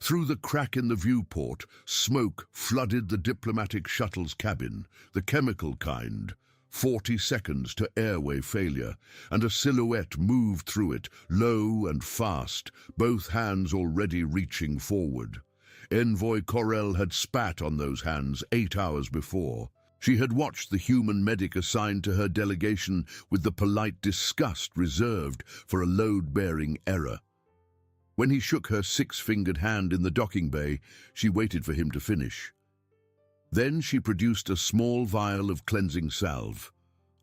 Through the crack in the viewport, smoke flooded the diplomatic shuttle's cabin, the chemical kind. 40 seconds to airway failure, and a silhouette moved through it, low and fast, both hands already reaching forward. Envoy Corell had spat on those hands 8 hours before. She had watched the human medic assigned to her delegation with the polite disgust reserved for a load-bearing error. When he shook her 6-fingered hand in the docking bay, she waited for him to finish. Then she produced a small vial of cleansing salve,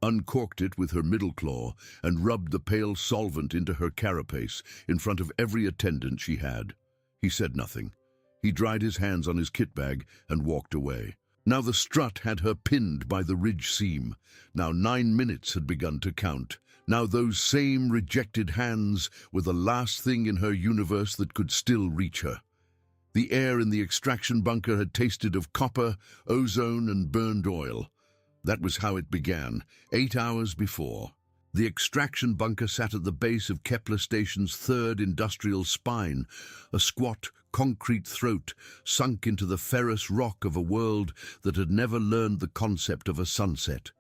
uncorked it with her middle claw, and rubbed the pale solvent into her carapace in front of every attendant she had. He said nothing. He dried his hands on his kit bag and walked away. Now the strut had her pinned by the ridge seam. Now 9 minutes had begun to count. Now those same rejected hands were the last thing in her universe that could still reach her. The air in the extraction bunker had tasted of copper, ozone, and burned oil. That was how it began, 8 hours before. The extraction bunker sat at the base of Kepler Station's third industrial spine, a squat, concrete throat sunk into the ferrous rock of a world that had never learned the concept of a sunset.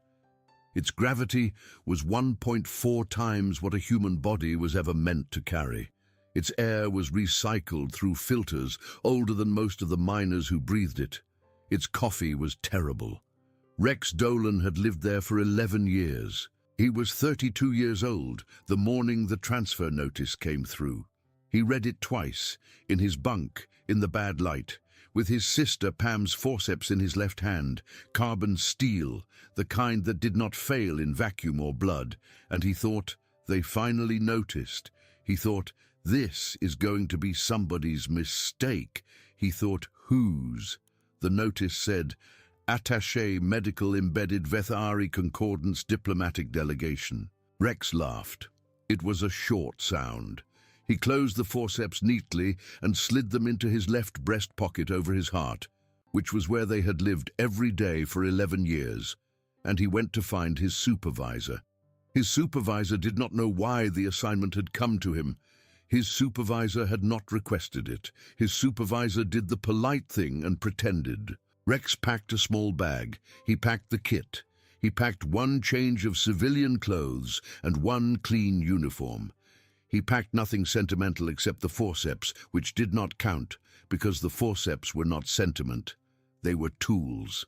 Its gravity was 1.4 times what a human body was ever meant to carry. Its air was recycled through filters older than most of the miners who breathed it. Its coffee was terrible. Rex Dolan had lived there for 11 years. He was 32 years old the morning the transfer notice came through. He read it twice, in his bunk, in the bad light, with his sister Pam's forceps in his left hand, carbon steel, the kind that did not fail in vacuum or blood, and he thought, they finally noticed. He thought, this is going to be somebody's mistake. He thought, whose? The notice said, Attaché Medical Embedded Vethari Concordance Diplomatic Delegation. Rex laughed. It was a short sound. He closed the forceps neatly and slid them into his left breast pocket over his heart, which was where they had lived every day for 11 years, and he went to find his supervisor. His supervisor did not know why the assignment had come to him. His supervisor had not requested it. His supervisor did the polite thing and pretended. Rex packed a small bag. He packed the kit. He packed 1 change of civilian clothes and 1 clean uniform. He packed nothing sentimental except the forceps, which did not count, because the forceps were not sentiment. They were tools.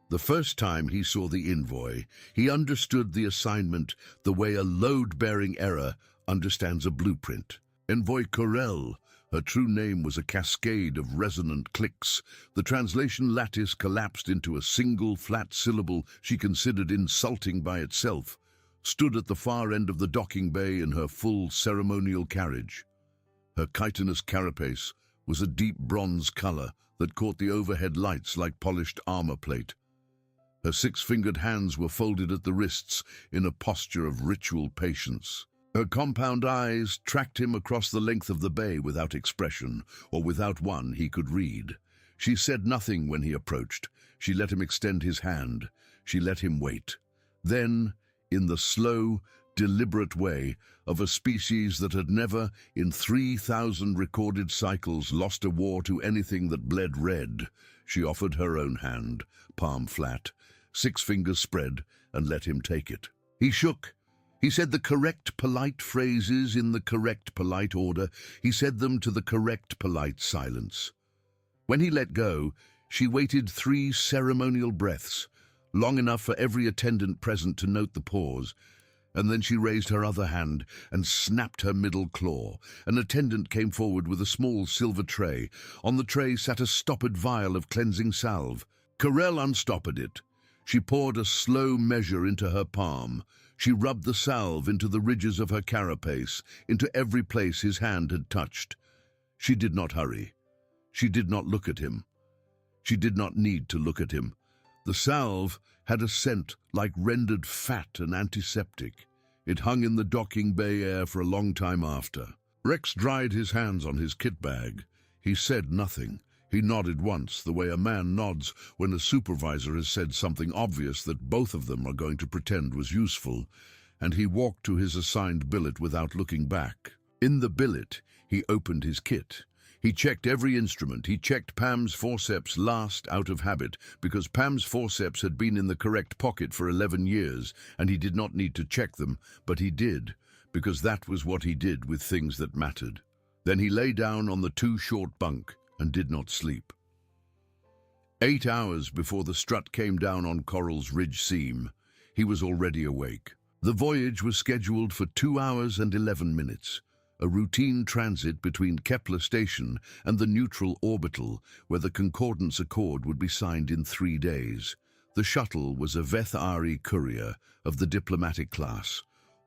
The first time he saw the Envoy, he understood the assignment the way a load-bearing error understands a blueprint. Envoy Corell. Her true name was a cascade of resonant clicks. The translation lattice collapsed into a single flat syllable she considered insulting by itself, stood at the far end of the docking bay in her full ceremonial carriage. Her chitinous carapace was a deep bronze color that caught the overhead lights like polished armor plate. Her 6-fingered hands were folded at the wrists in a posture of ritual patience. Her compound eyes tracked him across the length of the bay without expression, or without one he could read. She said nothing when he approached. She let him extend his hand. She let him wait. Then, in the slow, deliberate way of a species that had never, in 3,000 recorded cycles, lost a war to anything that bled red, she offered her own hand, palm flat, 6 fingers spread, and let him take it. He shook. He said the correct polite phrases in the correct polite order. He said them to the correct polite silence. When he let go, she waited 3 ceremonial breaths, long enough for every attendant present to note the pause, and then she raised her other hand and snapped her middle claw. An attendant came forward with a small silver tray. On the tray sat a stoppered vial of cleansing salve. Corell unstoppered it. She poured a slow measure into her palm. She rubbed the salve into the ridges of her carapace, into every place his hand had touched. She did not hurry. She did not look at him. She did not need to look at him. The salve had a scent like rendered fat and antiseptic. It hung in the docking bay air for a long time after. Rex dried his hands on his kit bag. He said nothing. He nodded once, the way a man nods when a supervisor has said something obvious that both of them are going to pretend was useful, and he walked to his assigned billet without looking back. In the billet, he opened his kit. He checked every instrument. He checked Pam's forceps last out of habit, because Pam's forceps had been in the correct pocket for 11 years, and he did not need to check them, but he did, because that was what he did with things that mattered. Then he lay down on the too-short bunk and did not sleep. 8 hours before the strut came down on Coral's ridge seam, he was already awake. The voyage was scheduled for 2 hours and 11 minutes, a routine transit between Kepler Station and the neutral orbital, where the concordance accord would be signed in 3 days. The shuttle was a Vethari courier of the diplomatic class,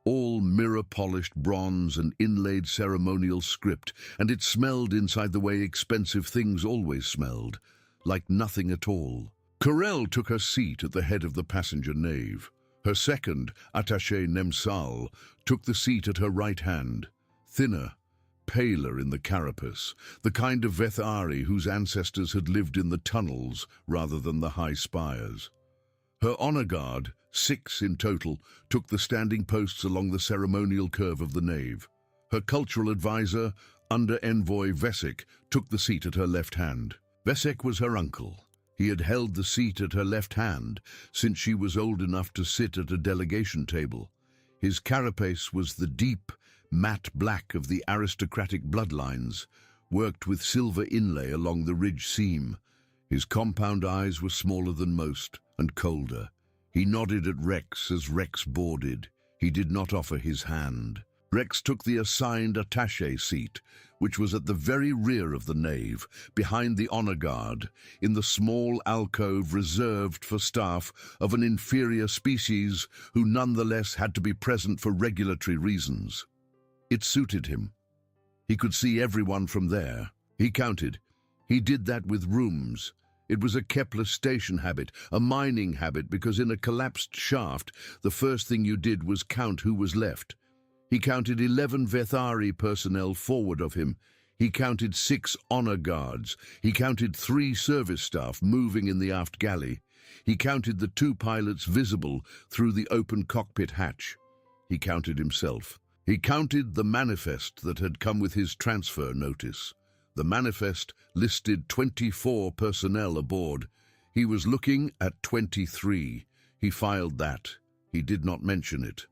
all mirror-polished bronze and inlaid ceremonial script, and it smelled inside the way expensive things always smelled, like nothing at all. Corel took her seat at the head of the passenger nave. Her second, attaché Nemsal, took the seat at her right hand, thinner, paler in the carapace, the kind of Vethari whose ancestors had lived in the tunnels rather than the high spires. Her honor guard, 6 in total, took the standing posts along the ceremonial curve of the nave. Her cultural advisor, under Envoy Vesek, took the seat at her left hand. Vesek was her uncle. He had held the seat at her left hand since she was old enough to sit at a delegation table. His carapace was the deep, matte black of the aristocratic bloodlines, worked with silver inlay along the ridge seam. His compound eyes were smaller than most and colder. He nodded at Rex as Rex boarded. He did not offer his hand. Rex took the assigned attaché seat, which was at the very rear of the nave, behind the honor guard, in the small alcove reserved for staff of an inferior species who nonetheless had to be present for regulatory reasons. It suited him. He could see everyone from there. He counted. He did that with rooms. It was a Kepler Station habit, a mining habit, because in a collapsed shaft, the first thing you did was count who was left. He counted 11 Vethari personnel forward of him. He counted 6 honor guards. He counted 3 service staff moving in the aft galley. He counted the 2 pilots visible through the open cockpit hatch. He counted himself. He counted the manifest that had come with his transfer notice. The manifest listed 24 personnel aboard. He was looking at 23. He filed that. He did not mention it.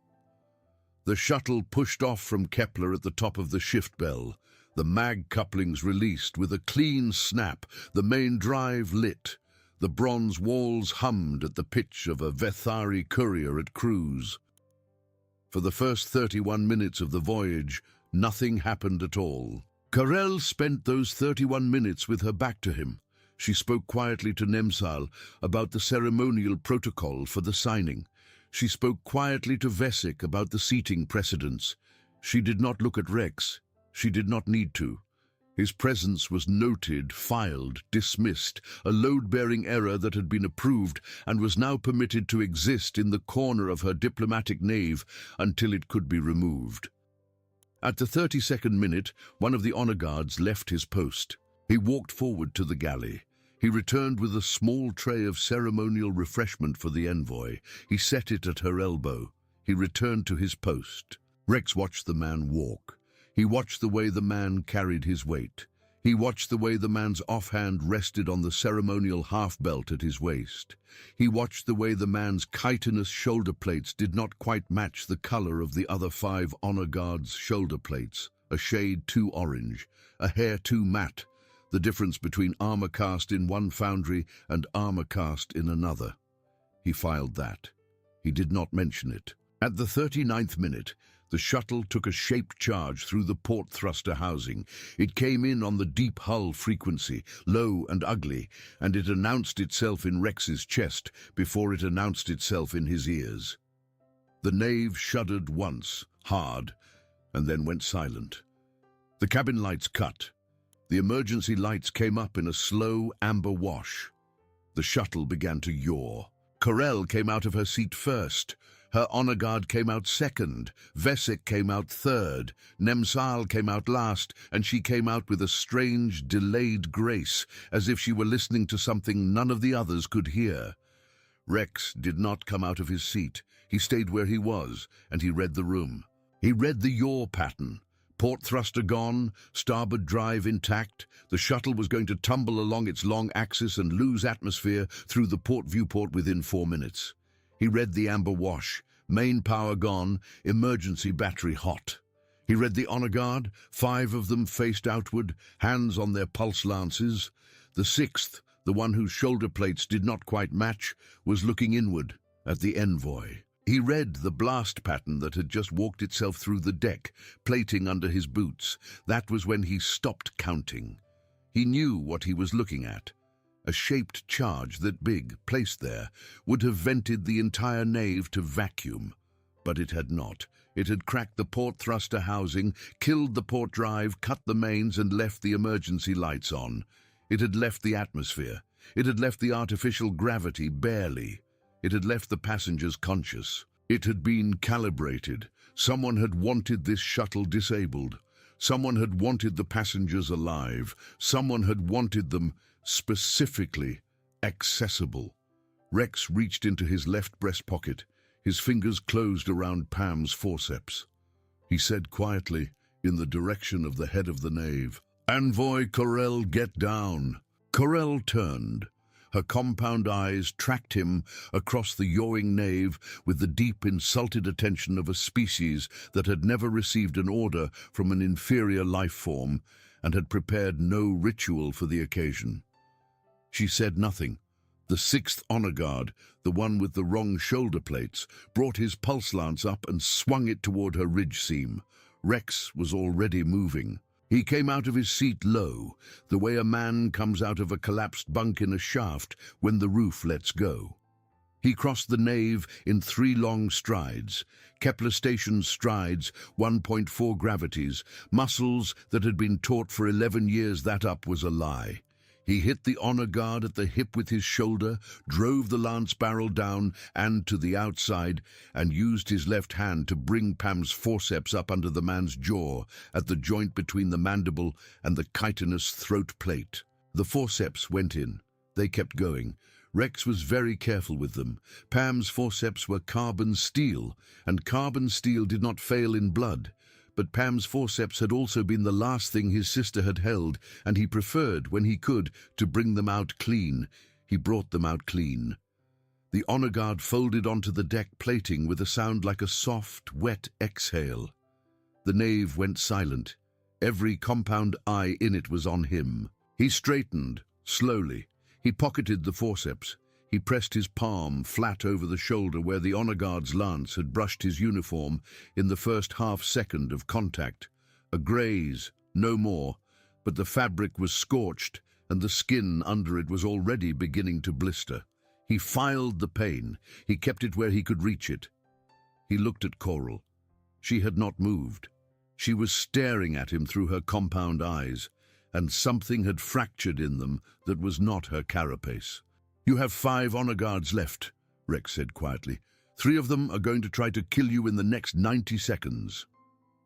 The shuttle pushed off from Kepler at the top of the shift bell. The mag couplings released with a clean snap. The main drive lit. The bronze walls hummed at the pitch of a Vethari courier at cruise. For the first 31 minutes of the voyage, nothing happened at all. Corel spent those 31 minutes with her back to him. She spoke quietly to Nemsal about the ceremonial protocol for the signing. She spoke quietly to Vesek about the seating precedents. She did not look at Rex. She did not need to. His presence was noted, filed, dismissed, a load-bearing error that had been approved and was now permitted to exist in the corner of her diplomatic nave until it could be removed. At the 32nd minute, one of the honor guards left his post. He walked forward to the galley. He returned with a small tray of ceremonial refreshment for the envoy. He set it at her elbow. He returned to his post. Rex watched the man walk. He watched the way the man carried his weight. He watched the way the man's offhand rested on the ceremonial half-belt at his waist. He watched the way the man's chitinous shoulder plates did not quite match the color of the other 5 honor guards' shoulder plates, a shade too orange, a hair too matte, the difference between armor cast in one foundry and armor cast in another. He filed that. He did not mention it. At the 39th minute, the shuttle took a shaped charge through the port thruster housing. It came in on the deep hull frequency, low and ugly, and it announced itself in Rex's chest before it announced itself in his ears. The nave shuddered once, hard, and then went silent. The cabin lights cut. The emergency lights came up in a slow amber wash. The shuttle began to yaw. Corel came out of her seat first. Her honor guard came out second. Vesek came out third. Nemsal came out last, and she came out with a strange, delayed grace, as if she were listening to something none of the others could hear. Rex did not come out of his seat. He stayed where he was, and he read the room. He read the yaw pattern. Port thruster gone, starboard drive intact. The shuttle was going to tumble along its long axis and lose atmosphere through the port viewport within 4 minutes. He read the amber wash, main power gone, emergency battery hot. He read the honor guard, 5 of them faced outward, hands on their pulse lances. The 6th, the one whose shoulder plates did not quite match, was looking inward at the Envoy. He read the blast pattern that had just walked itself through the deck, plating under his boots. That was when he stopped counting. He knew what he was looking at. A shaped charge that big, placed there, would have vented the entire nave to vacuum. But it had not. It had cracked the port thruster housing, killed the port drive, cut the mains and left the emergency lights on. It had left the atmosphere. It had left the artificial gravity barely. It had left the passengers conscious. It had been calibrated. Someone had wanted this shuttle disabled. Someone had wanted the passengers alive. Someone had wanted them, specifically, accessible. Rex reached into his left breast pocket. His fingers closed around Pam's forceps. He said quietly, in the direction of the head of the nave, "Envoy Corell, get down." Corell turned. Her compound eyes tracked him across the yawing nave with the deep, insulted attention of a species that had never received an order from an inferior life form and had prepared no ritual for the occasion. She said nothing. The 6th honor guard, the one with the wrong shoulder plates, brought his pulse lance up and swung it toward her ridge seam. Rex was already moving. He came out of his seat low, the way a man comes out of a collapsed bunk in a shaft when the roof lets go. He crossed the nave in 3 long strides, Kepler station strides, 1.4 gravities, muscles that had been taught for 11 years that up was a lie. He hit the honor guard at the hip with his shoulder, drove the lance barrel down and to the outside, and used his left hand to bring Pam's forceps up under the man's jaw at the joint between the mandible and the chitinous throat plate. The forceps went in. They kept going. Rex was very careful with them. Pam's forceps were carbon steel, and carbon steel did not fail in blood. But Pam's forceps had also been the last thing his sister had held, and he preferred, when he could, to bring them out clean. He brought them out clean. The honor guard folded onto the deck plating with a sound like a soft, wet exhale. The nave went silent. Every compound eye in it was on him. He straightened, slowly. He pocketed the forceps. He pressed his palm flat over the shoulder where the honor guard's lance had brushed his uniform in the first half-second of contact. A graze, no more, but the fabric was scorched and the skin under it was already beginning to blister. He filed the pain. He kept it where he could reach it. He looked at Coral. She had not moved. She was staring at him through her compound eyes, and something had fractured in them that was not her carapace. "You have 5 honor guards left," Rex said quietly. 3 of them are going to try to kill you in the next 90 seconds.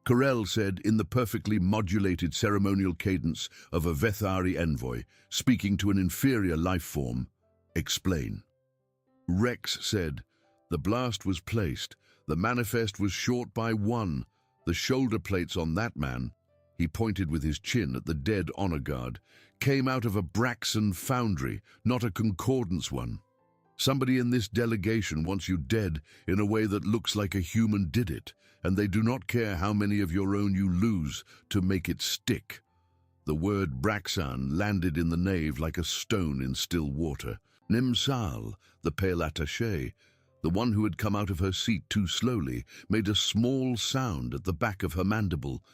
Corell said in the perfectly modulated ceremonial cadence of a Vethari envoy, speaking to an inferior life form, "Explain." Rex said, "The blast was placed. The manifest was short by 1. The shoulder plates on that man," he pointed with his chin at the dead honor guard, "came out of a Braxton foundry, not a concordance one. Somebody in this delegation wants you dead in a way that looks like a human did it, and they do not care how many of your own you lose to make it stick." The word Braxan landed in the nave like a stone in still water. Nimsal, the pale attaché, the one who had come out of her seat too slowly, made a small sound at the back of her mandible.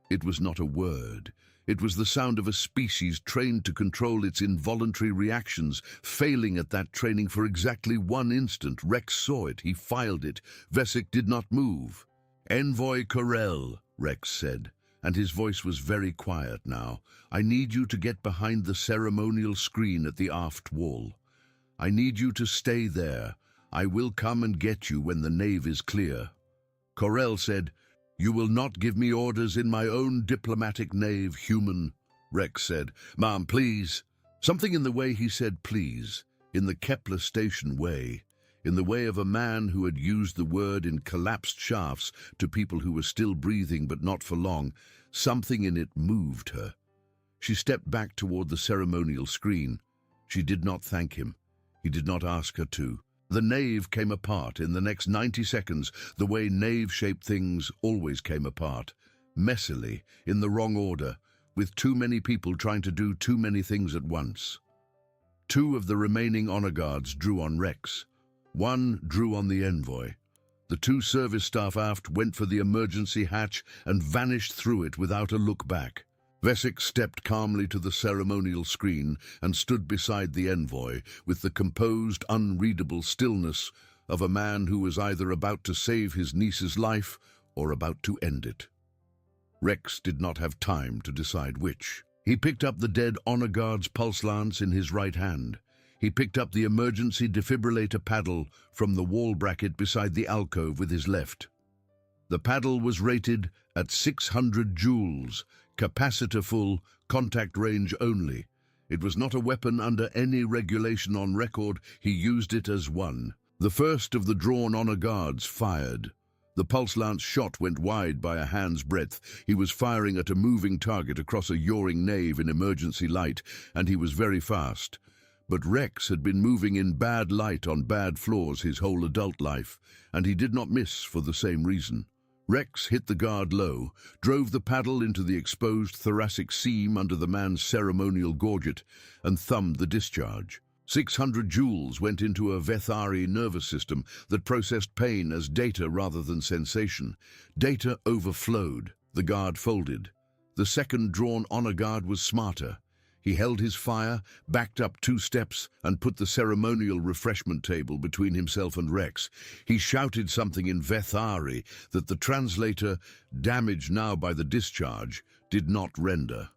It was not a word. It was the sound of a species trained to control its involuntary reactions, failing at that training for exactly 1 instant. Rex saw it. He filed it. Vesic did not move. "Envoy Corell," Rex said, and his voice was very quiet now. "I need you to get behind the ceremonial screen at the aft wall. I need you to stay there. I will come and get you when the nave is clear." Corell said, "You will not give me orders in my own diplomatic nave, human," Rex said. "Ma'am, please." Something in the way he said please, in the Kepler station way, in the way of a man who had used the word in collapsed shafts to people who were still breathing but not for long, Something in it moved her. She stepped back toward the ceremonial screen. She did not thank him. He did not ask her to. The nave came apart in the next 90 seconds, the way nave-shaped things always came apart, messily, in the wrong order, with too many people trying to do too many things at once. 2 of the remaining honor guards drew on Rex. 1 drew on the Envoy. The 2 service staff aft went for the emergency hatch and vanished through it without a look back. Vesic stepped calmly to the ceremonial screen and stood beside the Envoy with the composed, unreadable stillness of a man who was either about to save his niece's life or about to end it. Rex did not have time to decide which. He picked up the dead honor guard's pulse lance in his right hand. He picked up the emergency defibrillator paddle from the wall bracket beside the alcove with his left. The paddle was rated at 600 joules, capacitor full, contact range only. It was not a weapon under any regulation on record. He used it as one. The first of the drawn honor guards fired. The pulse lance shot went wide by a hand's breadth. He was firing at a moving target across a yawing nave in emergency light, and he was very fast. But Rex had been moving in bad light on bad floors his whole adult life, and he did not miss for the same reason. Rex hit the guard low, drove the paddle into the exposed thoracic seam under the man's ceremonial gorget, and thumbed the discharge. 600 joules went into a Vethari nervous system that processed pain as data rather than sensation. Data overflowed. The guard folded. The second drawn honor guard was smarter. He held his fire, backed up 2 steps, and put the ceremonial refreshment table between himself and Rex. He shouted something in Vethari that the translator, damaged now by the discharge, did not render.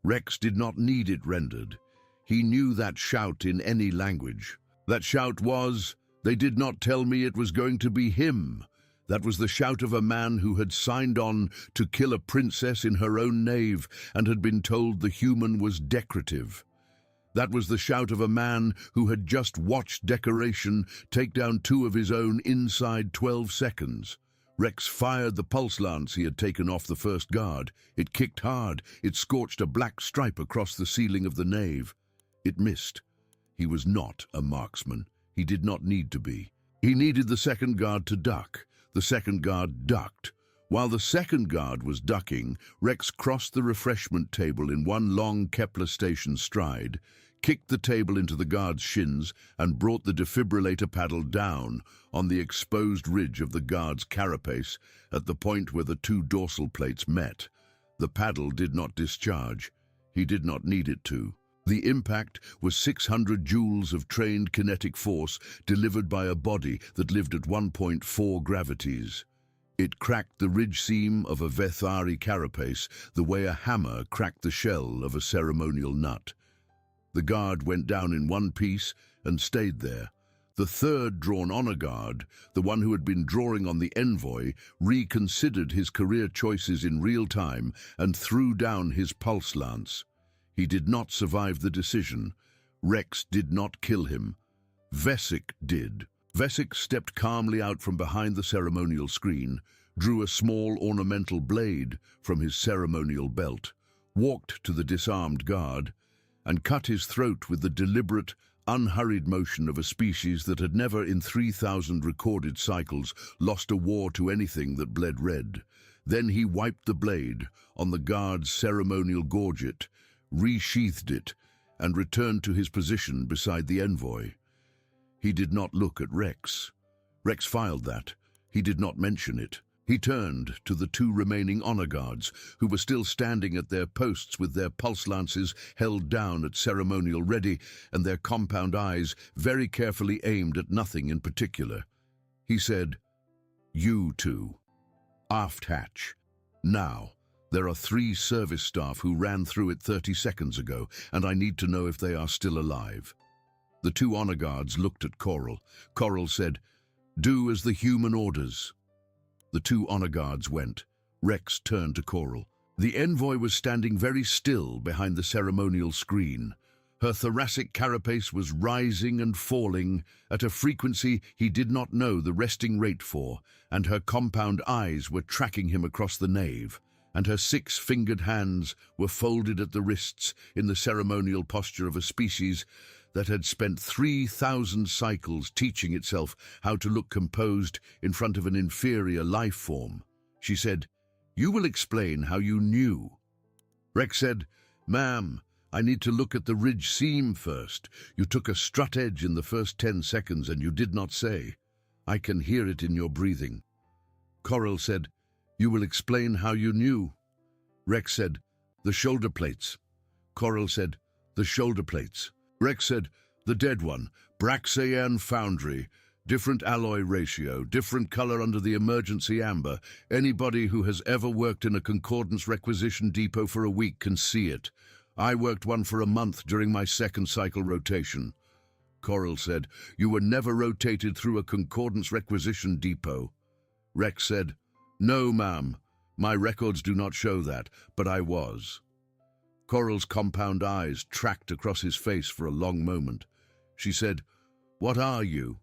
Rex did not need it rendered. He knew that shout in any language. That shout was, "They did not tell me it was going to be him." That was the shout of a man who had signed on to kill a princess in her own nave and had been told the human was decorative. That was the shout of a man who had just watched Decoration take down 2 of his own inside 12 seconds. Rex fired the pulse lance he had taken off the first guard. It kicked hard. It scorched a black stripe across the ceiling of the nave. It missed. He was not a marksman. He did not need to be. He needed the second guard to duck. The second guard ducked. While the second guard was ducking, Rex crossed the refreshment table in one long Kepler station stride, kicked the table into the guard's shins, and brought the defibrillator paddle down on the exposed ridge of the guard's carapace at the point where the 2 dorsal plates met. The paddle did not discharge. He did not need it to. The impact was 600 joules of trained kinetic force delivered by a body that lived at 1.4 gravities. It cracked the ridge seam of a Vethari carapace the way a hammer cracked the shell of a ceremonial nut. The guard went down in one piece and stayed there. The third drawn honor guard, the one who had been drawing on the Envoy, reconsidered his career choices in real time and threw down his pulse lance. He did not survive the decision. Rex did not kill him. Vesic did. Vesic stepped calmly out from behind the ceremonial screen, drew a small ornamental blade from his ceremonial belt, walked to the disarmed guard, and cut his throat with the deliberate, unhurried motion of a species that had never in 3,000 recorded cycles lost a war to anything that bled red. Then he wiped the blade on the guard's ceremonial gorget, resheathed it, and returned to his position beside the Envoy. He did not look at Rex. Rex filed that. He did not mention it. He turned to the 2 remaining honor guards, who were still standing at their posts with their pulse lances held down at ceremonial ready and their compound eyes very carefully aimed at nothing in particular. He said, "You 2. Aft hatch. Now. There are 3 service staff who ran through it 30 seconds ago, and I need to know if they are still alive." The 2 honor guards looked at Coral. Coral said, "Do as the human orders." The 2 honor guards went. Rex turned to Coral. The Envoy was standing very still behind the ceremonial screen. Her thoracic carapace was rising and falling at a frequency he did not know the resting rate for, and her compound eyes were tracking him across the nave. and her 6-fingered hands were folded at the wrists in the ceremonial posture of a species that had spent 3,000 cycles teaching itself how to look composed in front of an inferior life form. She said, "You will explain how you knew." Rex said, "Ma'am, I need to look at the ridge seam first. You took a strut edge in the first 10 seconds and you did not say. I can hear it in your breathing." Coral said, "You will explain how you knew." Rex said, "The shoulder plates." Coral said, "The shoulder plates." Rex said, "The dead one, Braxayan Foundry. Different alloy ratio, different color under the emergency amber. Anybody who has ever worked in a concordance requisition depot for a week can see it. I worked one for a month during my second cycle rotation." Coral said, "You were never rotated through a concordance requisition depot." Rex said, "No, ma'am. My records do not show that, but I was." Coral's compound eyes tracked across his face for a long moment. She said, "What are you?"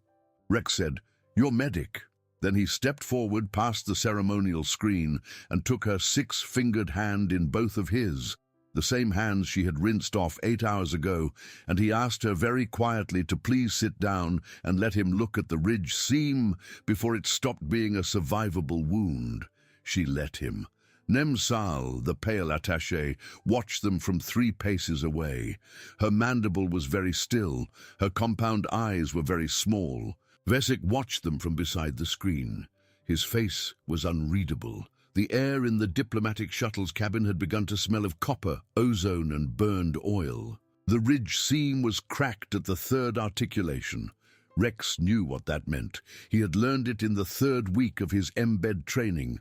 Rex said, "Your medic." Then he stepped forward past the ceremonial screen and took her 6-fingered hand in both of his, the same hands she had rinsed off 8 hours ago, and he asked her very quietly to please sit down and let him look at the ridge seam before it stopped being a survivable wound. She let him. Nemsal, the pale attaché, watched them from 3 paces away. Her mandible was very still, her compound eyes were very small. Vesic watched them from beside the screen. His face was unreadable. The air in the diplomatic shuttle's cabin had begun to smell of copper, ozone, and burned oil. The ridge seam was cracked at the 3rd articulation. Rex knew what that meant. He had learned it in the 3rd week of his embed training.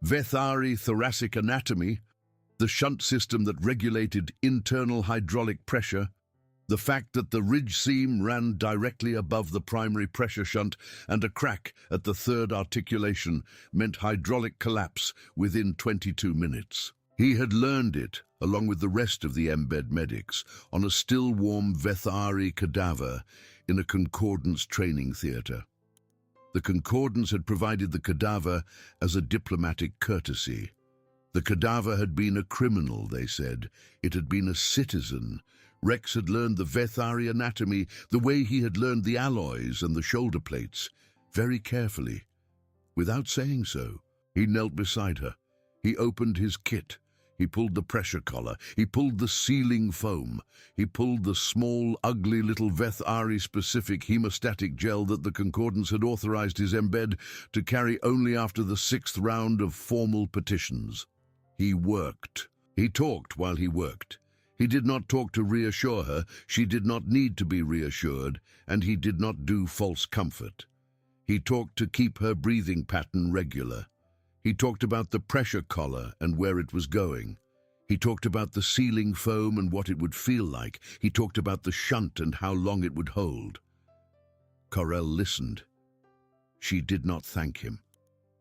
Vethari thoracic anatomy, the shunt system that regulated internal hydraulic pressure, the fact that the ridge seam ran directly above the primary pressure shunt and a crack at the 3rd articulation meant hydraulic collapse within 22 minutes. He had learned it, along with the rest of the embed medics, on a still-warm Vethari cadaver in a concordance training theatre. The concordance had provided the cadaver as a diplomatic courtesy. The cadaver had been a criminal, they said. It had been a citizen. Rex had learned the Vethari anatomy the way he had learned the alloys and the shoulder plates, very carefully. Without saying so, he knelt beside her. He opened his kit. He pulled the pressure collar. He pulled the sealing foam. He pulled the small, ugly little Vethari-specific hemostatic gel that the Concordance had authorized his embed to carry only after the 6th round of formal petitions. He worked. He talked while he worked. He did not talk to reassure her. She did not need to be reassured, and he did not do false comfort. He talked to keep her breathing pattern regular. He talked about the pressure collar and where it was going. He talked about the sealing foam and what it would feel like. He talked about the shunt and how long it would hold. Corel listened. She did not thank him.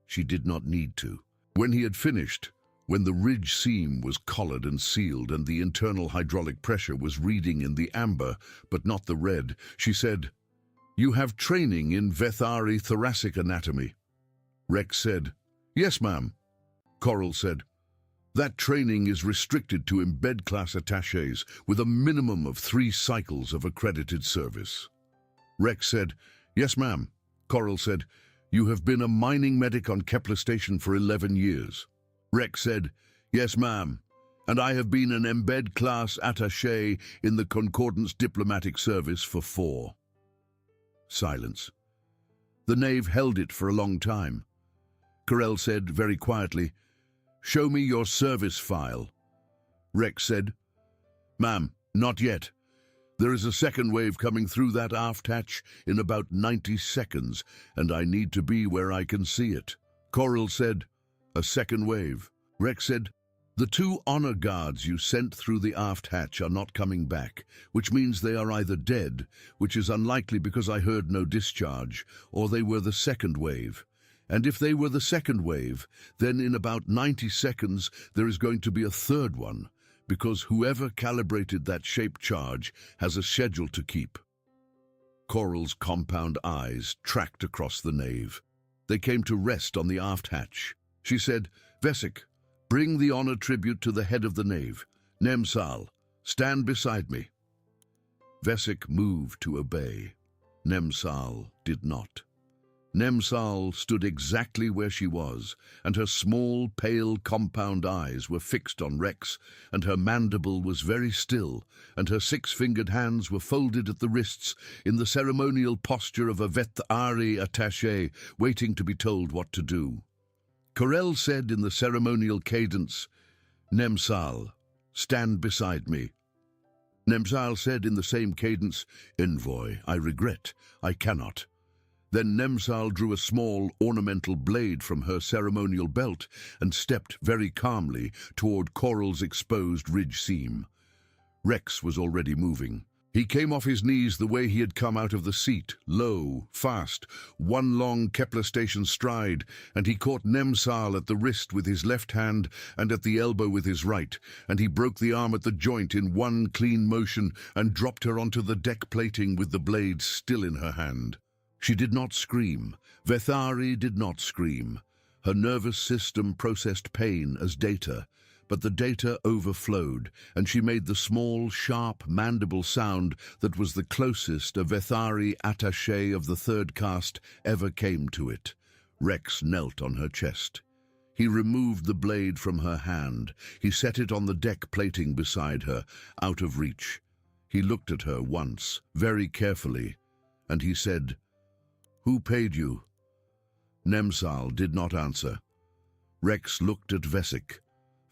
She did not need to. When he had finished, when the ridge seam was collared and sealed and the internal hydraulic pressure was reading in the amber, but not the red, she said, "You have training in Vethari thoracic anatomy." Rex said, "Yes, ma'am." Coral said, "That training is restricted to embed class attachés with a minimum of 3 cycles of accredited service." Rex said, "Yes, ma'am." Coral said, "You have been a mining medic on Kepler Station for 11 years. Rex said, "Yes, ma'am. And I have been an embed class attaché in the Concordance Diplomatic Service for 4. Silence. The knave held it for a long time. Corel said very quietly, "Show me your service file." Rex said, "Ma'am, not yet. There is a second wave coming through that aft hatch in about 90 seconds, and I need to be where I can see it." Coral said, "A second wave." Rex said, "The 2 honor guards you sent through the aft hatch are not coming back, which means they are either dead, which is unlikely because I heard no discharge, or they were the second wave. And if they were the second wave, then in about 90 seconds there is going to be a third one, because whoever calibrated that shape charge has a schedule to keep." Coral's compound eyes tracked across the nave. They came to rest on the aft hatch. She said, "Vesic, Bring the honor tribute to the head of the nave. Nemsal, stand beside me. Vesik moved to obey. Nemsal did not. Nemsal stood exactly where she was, and her small, pale, compound eyes were fixed on Rex, and her mandible was very still, and her six-fingered hands were folded at the wrists in the ceremonial posture of a Vethari attaché waiting to be told what to do. Corel said in the ceremonial cadence, "Nemsal, stand beside me." Nemsal said in the same cadence, "Envoy, I regret, I cannot." Then Nemsal drew a small ornamental blade from her ceremonial belt and stepped very calmly toward Coral's exposed ridge seam. Rex was already moving. He came off his knees the way he had come out of the seat, low, fast, one long Kepler station stride, and he caught Nemsal at the wrist with his left hand and at the elbow with his right, and he broke the arm at the joint in one clean motion and dropped her onto the deck plating with the blade still in her hand. She did not scream. Vethari did not scream. Her nervous system processed pain as data, but the data overflowed, and she made the small, sharp mandible sound that was the closest a Vethari attaché of the third caste ever came to it. Rex knelt on her chest. He removed the blade from her hand. He set it on the deck plating beside her, out of reach. He looked at her once, very carefully, and he said, "Who paid you?" Nemsal did not answer. Rex looked at Vesik.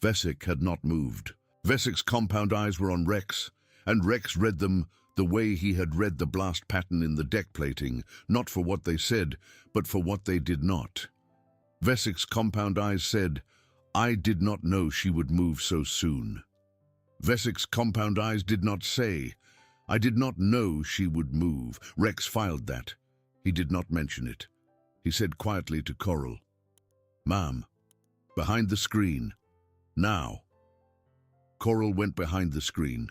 Vesik had not moved. Vesik's compound eyes were on Rex, and Rex read them the way he had read the blast pattern in the deck plating, not for what they said, but for what they did not. Vesik's compound eyes said, "I did not know she would move so soon." Vesik's compound eyes did not say, "I did not know she would move." Rex filed that. He did not mention it. He said quietly to Coral, "Ma'am, behind the screen. Now." Coral went behind the screen.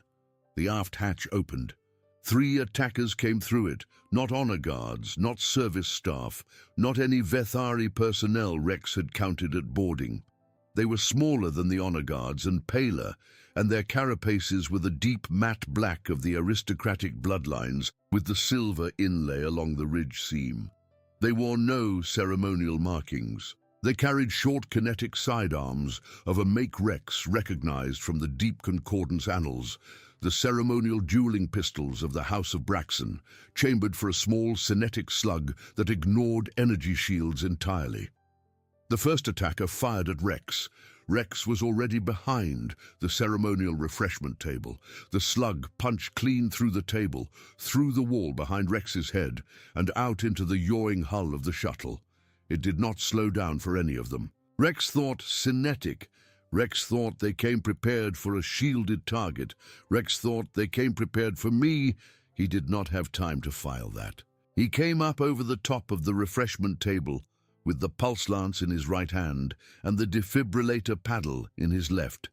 The aft hatch opened. 3 attackers came through it, not honor guards, not service staff, not any Vethari personnel Rex had counted at boarding. They were smaller than the honor guards and paler, and their carapaces were the deep matte black of the aristocratic bloodlines with the silver inlay along the ridge seam. They wore no ceremonial markings. They carried short kinetic sidearms of a make Rex recognized from the deep concordance annals, the ceremonial dueling pistols of the House of Braxton, chambered for a small cinetic slug that ignored energy shields entirely. The first attacker fired at Rex. Rex was already behind the ceremonial refreshment table. The slug punched clean through the table, through the wall behind Rex's head, and out into the yawing hull of the shuttle. It did not slow down for any of them. Rex thought cinetic. Rex thought they came prepared for a shielded target. Rex thought they came prepared for me. He did not have time to file that. He came up over the top of the refreshment table with the pulse lance in his right hand and the defibrillator paddle in his left,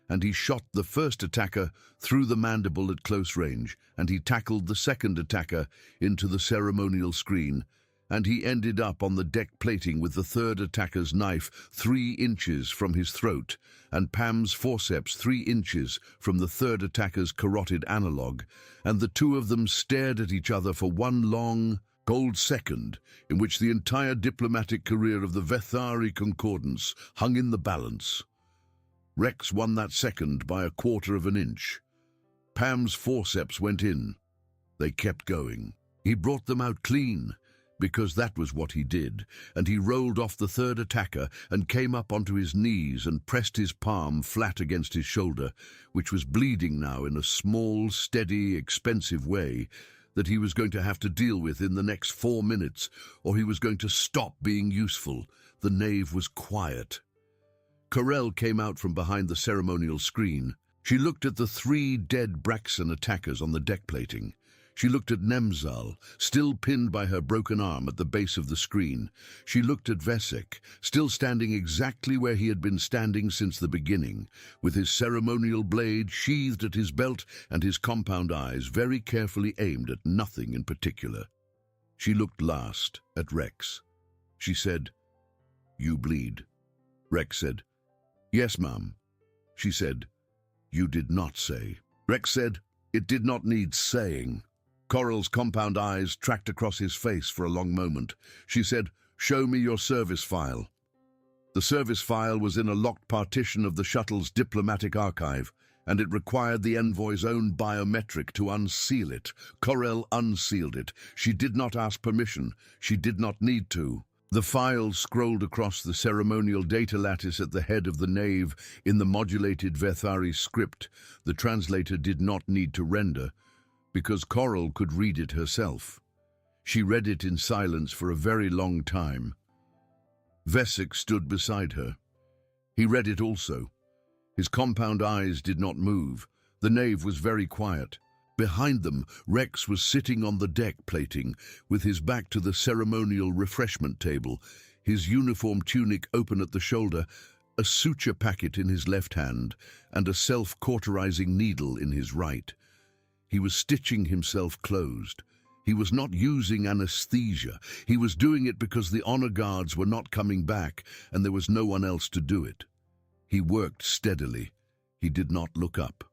and he shot the first attacker through the mandible at close range, and he tackled the second attacker into the ceremonial screen, and he ended up on the deck plating with the third attacker's knife 3 inches from his throat, and Pam's forceps 3 inches from the third attacker's carotid analog, and the two of them stared at each other for one long, cold second in which the entire diplomatic career of the Vethari Concordance hung in the balance. Rex won that second by 1/4 of an inch. Pam's forceps went in. They kept going. He brought them out clean, because that was what he did, and he rolled off the third attacker and came up onto his knees and pressed his palm flat against his shoulder, which was bleeding now in a small, steady, expensive way that he was going to have to deal with in the next 4 minutes, or he was going to stop being useful. The nave was quiet. Corel came out from behind the ceremonial screen. She looked at the 3 dead Braxton attackers on the deck plating. She looked at Nemsal, still pinned by her broken arm at the base of the screen. She looked at Vesik, still standing exactly where he had been standing since the beginning, with his ceremonial blade sheathed at his belt and his compound eyes very carefully aimed at nothing in particular. She looked last at Rex. She said, "You bleed." Rex said, "Yes, ma'am." She said, "You did not say." Rex said, "It did not need saying." Coral's compound eyes tracked across his face for a long moment. She said, "Show me your service file." The service file was in a locked partition of the shuttle's diplomatic archive, and it required the Envoy's own biometric to unseal it. Coral unsealed it. She did not ask permission. She did not need to. The file scrolled across the ceremonial data lattice at the head of the nave in the modulated Vethari script. The translator did not need to render, because Coral could read it herself. She read it in silence for a very long time. Vesic stood beside her. He read it also. His compound eyes did not move. The nave was very quiet. Behind them, Rex was sitting on the deck plating, with his back to the ceremonial refreshment table, his uniform tunic open at the shoulder, a suture packet in his left hand, and a self-cauterizing needle in his right. He was stitching himself closed. He was not using anesthesia. He was doing it because the honor guards were not coming back, and there was no one else to do it. He worked steadily. He did not look up.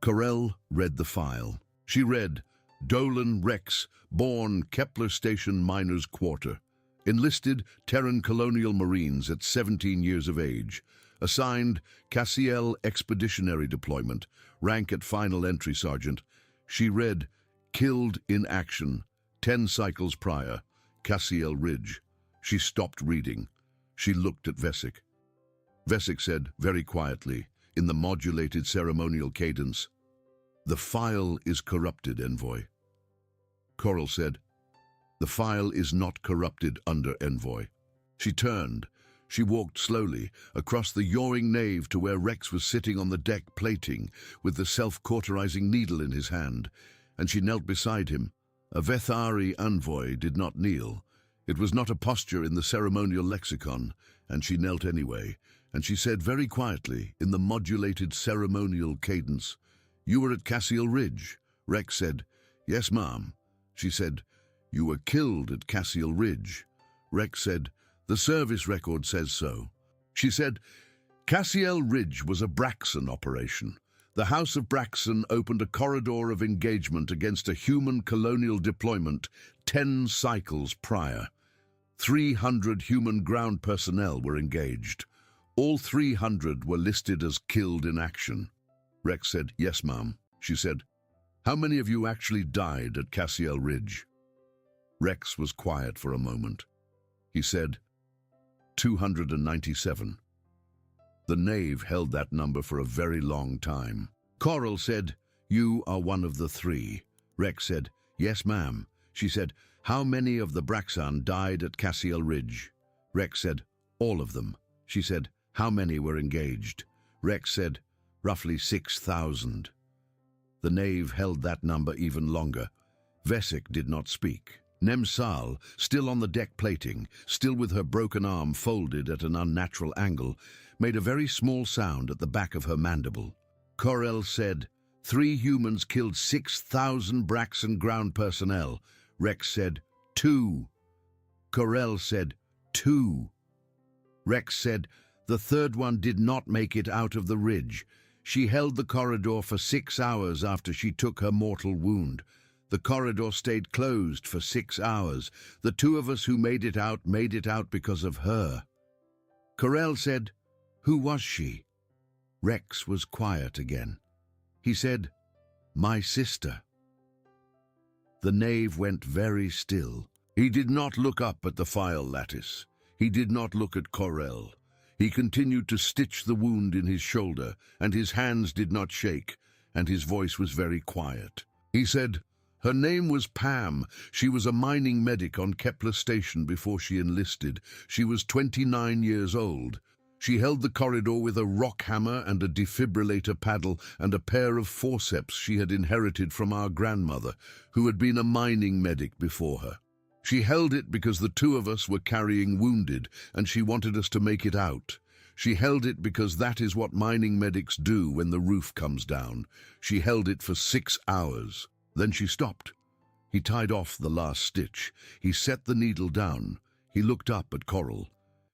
Corel read the file. She read, Dolan Rex, born Kepler Station Miners Quarter. Enlisted Terran Colonial Marines at 17 years of age. Assigned Cassiel Expeditionary Deployment. Rank at Final Entry Sergeant. She read, Killed in action, 10 cycles prior. Cassiel Ridge. She stopped reading. She looked at Vesic. Vesic said, very quietly, in the modulated ceremonial cadence, The file is corrupted, Envoy. Coral said, The file is not corrupted under Envoy. She turned. She walked slowly across the yawing nave to where Rex was sitting on the deck plating with the self-cauterizing needle in his hand, and she knelt beside him. A Vethari envoy did not kneel. It was not a posture in the ceremonial lexicon, and she knelt anyway, and she said very quietly, in the modulated ceremonial cadence, You were at Cassiel Ridge. Rex said, Yes, ma'am. She said, You were killed at Cassiel Ridge. Rex said, The service record says so. She said, Cassiel Ridge was a Braxton operation. The House of Braxton opened a corridor of engagement against a human colonial deployment 10 cycles prior. 300 human ground personnel were engaged. All 300 were listed as killed in action. Rex said, Yes, ma'am. She said, How many of you actually died at Cassiel Ridge? Rex was quiet for a moment. He said, 297. The knave held that number for a very long time. Coral said, You are one of the 3. Rex said, Yes, ma'am. She said, How many of the Braxan died at Cassiel Ridge? Rex said, All of them. She said, How many were engaged? Rex said, Roughly 6,000. The knave held that number even longer. Vesic did not speak. Nemsal, still on the deck plating, still with her broken arm folded at an unnatural angle, made a very small sound at the back of her mandible. Corel said, 3 humans killed 6,000 Braxton ground personnel. Rex said, 2. Corel said, 2. Rex said, The third one did not make it out of the ridge. She held the corridor for 6 hours after she took her mortal wound. The corridor stayed closed for 6 hours. The 2 of us who made it out because of her. Corel said, Who was she? Rex was quiet again. He said, My sister. The knave went very still. He did not look up at the file lattice. He did not look at Corel. He continued to stitch the wound in his shoulder, and his hands did not shake, and his voice was very quiet. He said, Her name was Pam. She was a mining medic on Kepler Station before she enlisted. She was 29 years old. She held the corridor with a rock hammer and a defibrillator paddle and a pair of forceps she had inherited from our grandmother, who had been a mining medic before her. She held it because the 2 of us were carrying wounded, and she wanted us to make it out. She held it because that is what mining medics do when the roof comes down. She held it for 6 hours. Then she stopped. He tied off the last stitch. He set the needle down. He looked up at Coral.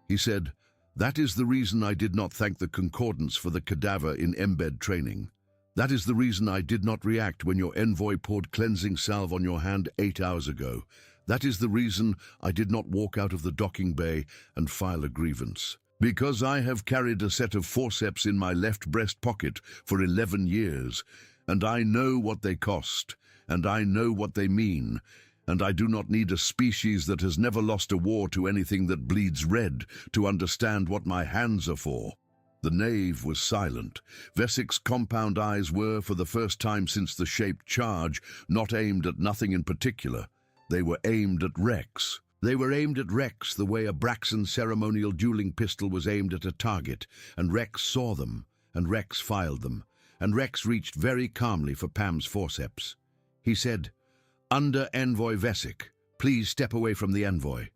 He said, That is the reason I did not thank the Concordance for the cadaver in embed training. That is the reason I did not react when your envoy poured cleansing salve on your hand 8 hours ago. That is the reason I did not walk out of the docking bay and file a grievance. Because I have carried a set of forceps in my left breast pocket for 11 years, and I know what they cost, and I know what they mean, and I do not need a species that has never lost a war to anything that bleeds red to understand what my hands are for. The knave was silent. Vesik's compound eyes were, for the first time since the shaped charge, not aimed at nothing in particular. They were aimed at Rex. They were aimed at Rex the way a Braxton ceremonial dueling pistol was aimed at a target, and Rex saw them, and Rex filed them, and Rex reached very calmly for Pam's forceps. He said, "Under Envoy Vesik, please step away from the envoy."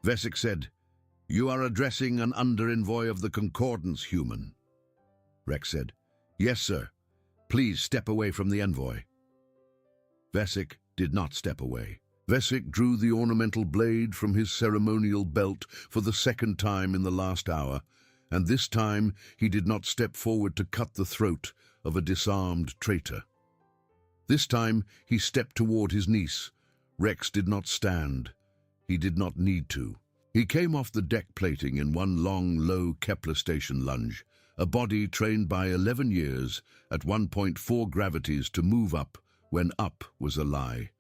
Vesik said, "You are addressing an under-envoy of the Concordance, human." Rex said, "Yes, sir. Please step away from the envoy." Vesik did not step away. Vesik drew the ornamental blade from his ceremonial belt for the second time in the last hour, and this time he did not step forward to cut the throat of a disarmed traitor. This time he stepped toward his niece. Rex did not stand. He did not need to. He came off the deck plating in one long, low Kepler station lunge, a body trained by 11 years at 1.4 gravities to move up when up was a lie.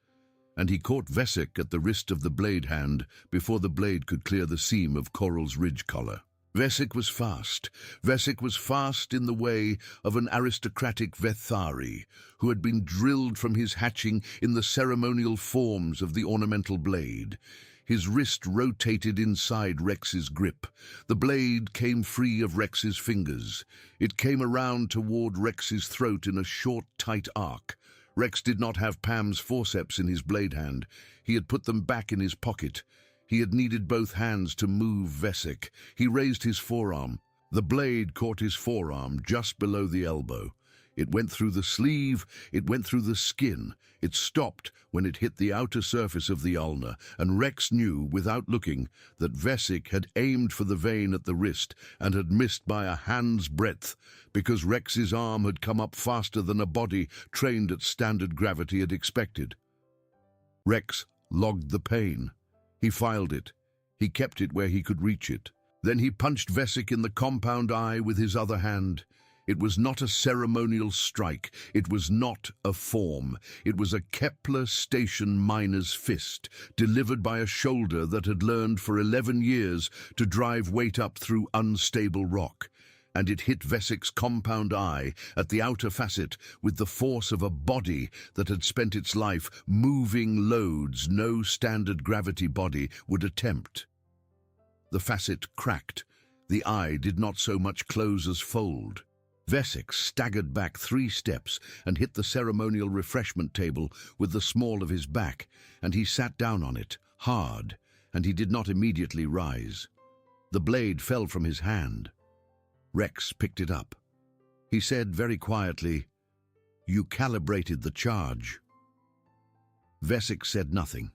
And he caught Vesik at the wrist of the blade hand before the blade could clear the seam of Coral's ridge collar. Vesik was fast. Vesik was fast in the way of an aristocratic Vethari who had been drilled from his hatching in the ceremonial forms of the ornamental blade. His wrist rotated inside Rex's grip. The blade came free of Rex's fingers. It came around toward Rex's throat in a short, tight arc. Rex did not have Pam's forceps in his blade hand. He had put them back in his pocket. He had needed both hands to move Vesik. He raised his forearm. The blade caught his forearm just below the elbow. It went through the sleeve, it went through the skin. It stopped when it hit the outer surface of the ulna, and Rex knew, without looking, that Vesik had aimed for the vein at the wrist and had missed by a hand's breadth, because Rex's arm had come up faster than a body trained at standard gravity had expected. Rex logged the pain. He filed it. He kept it where he could reach it. Then he punched Vesik in the compound eye with his other hand. It was not a ceremonial strike. It was not a form. It was a Kepler station miner's fist, delivered by a shoulder that had learned for 11 years to drive weight up through unstable rock. And it hit Vesik's compound eye at the outer facet with the force of a body that had spent its life moving loads no standard gravity body would attempt. The facet cracked. The eye did not so much close as fold. Vesik staggered back 3 steps and hit the ceremonial refreshment table with the small of his back, and he sat down on it, hard, and he did not immediately rise. The blade fell from his hand. Rex picked it up. He said very quietly, "You calibrated the charge." Vesik said nothing.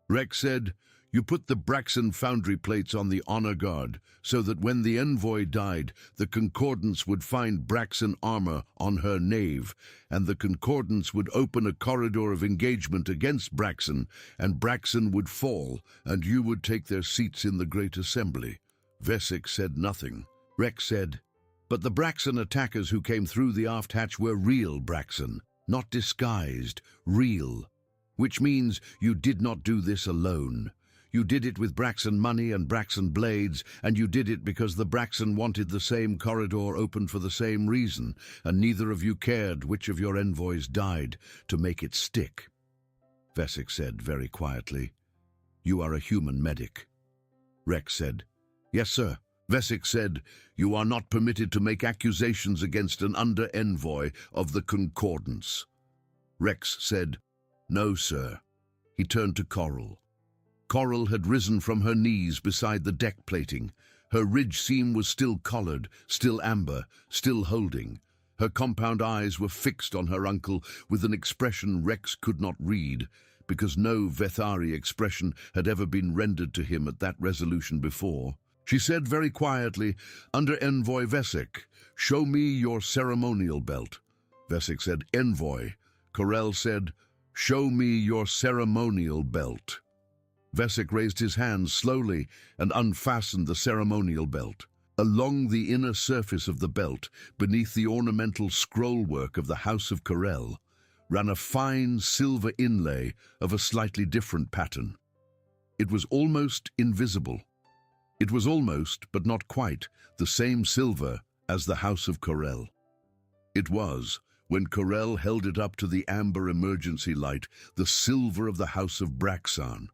Rex said, "You put the Braxton foundry plates on the honor guard so that when the envoy died, the Concordance would find Braxton armor on her nave, and the Concordance would open a corridor of engagement against Braxton, and Braxton would fall, and you would take their seats in the Great Assembly." Vesik said nothing. Rex said, "But the Braxton attackers who came through the aft hatch were real Braxton, not disguised, real. Which means you did not do this alone. You did it with Braxton money and Braxton blades, and you did it because the Braxton wanted the same corridor open for the same reason, and neither of you cared which of your envoys died to make it stick." Vesik said very quietly, "You are a human medic." Rex said, "Yes, sir." Vesik said, "You are not permitted to make accusations against an under-envoy of the Concordance." Rex said, "No, sir." He turned to Coral. Coral had risen from her knees beside the deck plating. Her ridge seam was still collared, still amber, still holding. Her compound eyes were fixed on her uncle with an expression Rex could not read, because no Vethari expression had ever been rendered to him at that resolution before. She said very quietly, "Under Envoy Vesic, show me your ceremonial belt." Vesic said, "Envoy." Corell said, "Show me your ceremonial belt." Vesic raised his hands slowly and unfastened the ceremonial belt. Along the inner surface of the belt, beneath the ornamental scrollwork of the House of Corell, ran a fine silver inlay of a slightly different pattern. It was almost invisible. It was almost, but not quite, the same silver as the House of Corell. It was, when Corell held it up to the amber emergency light, the silver of the House of Braxan.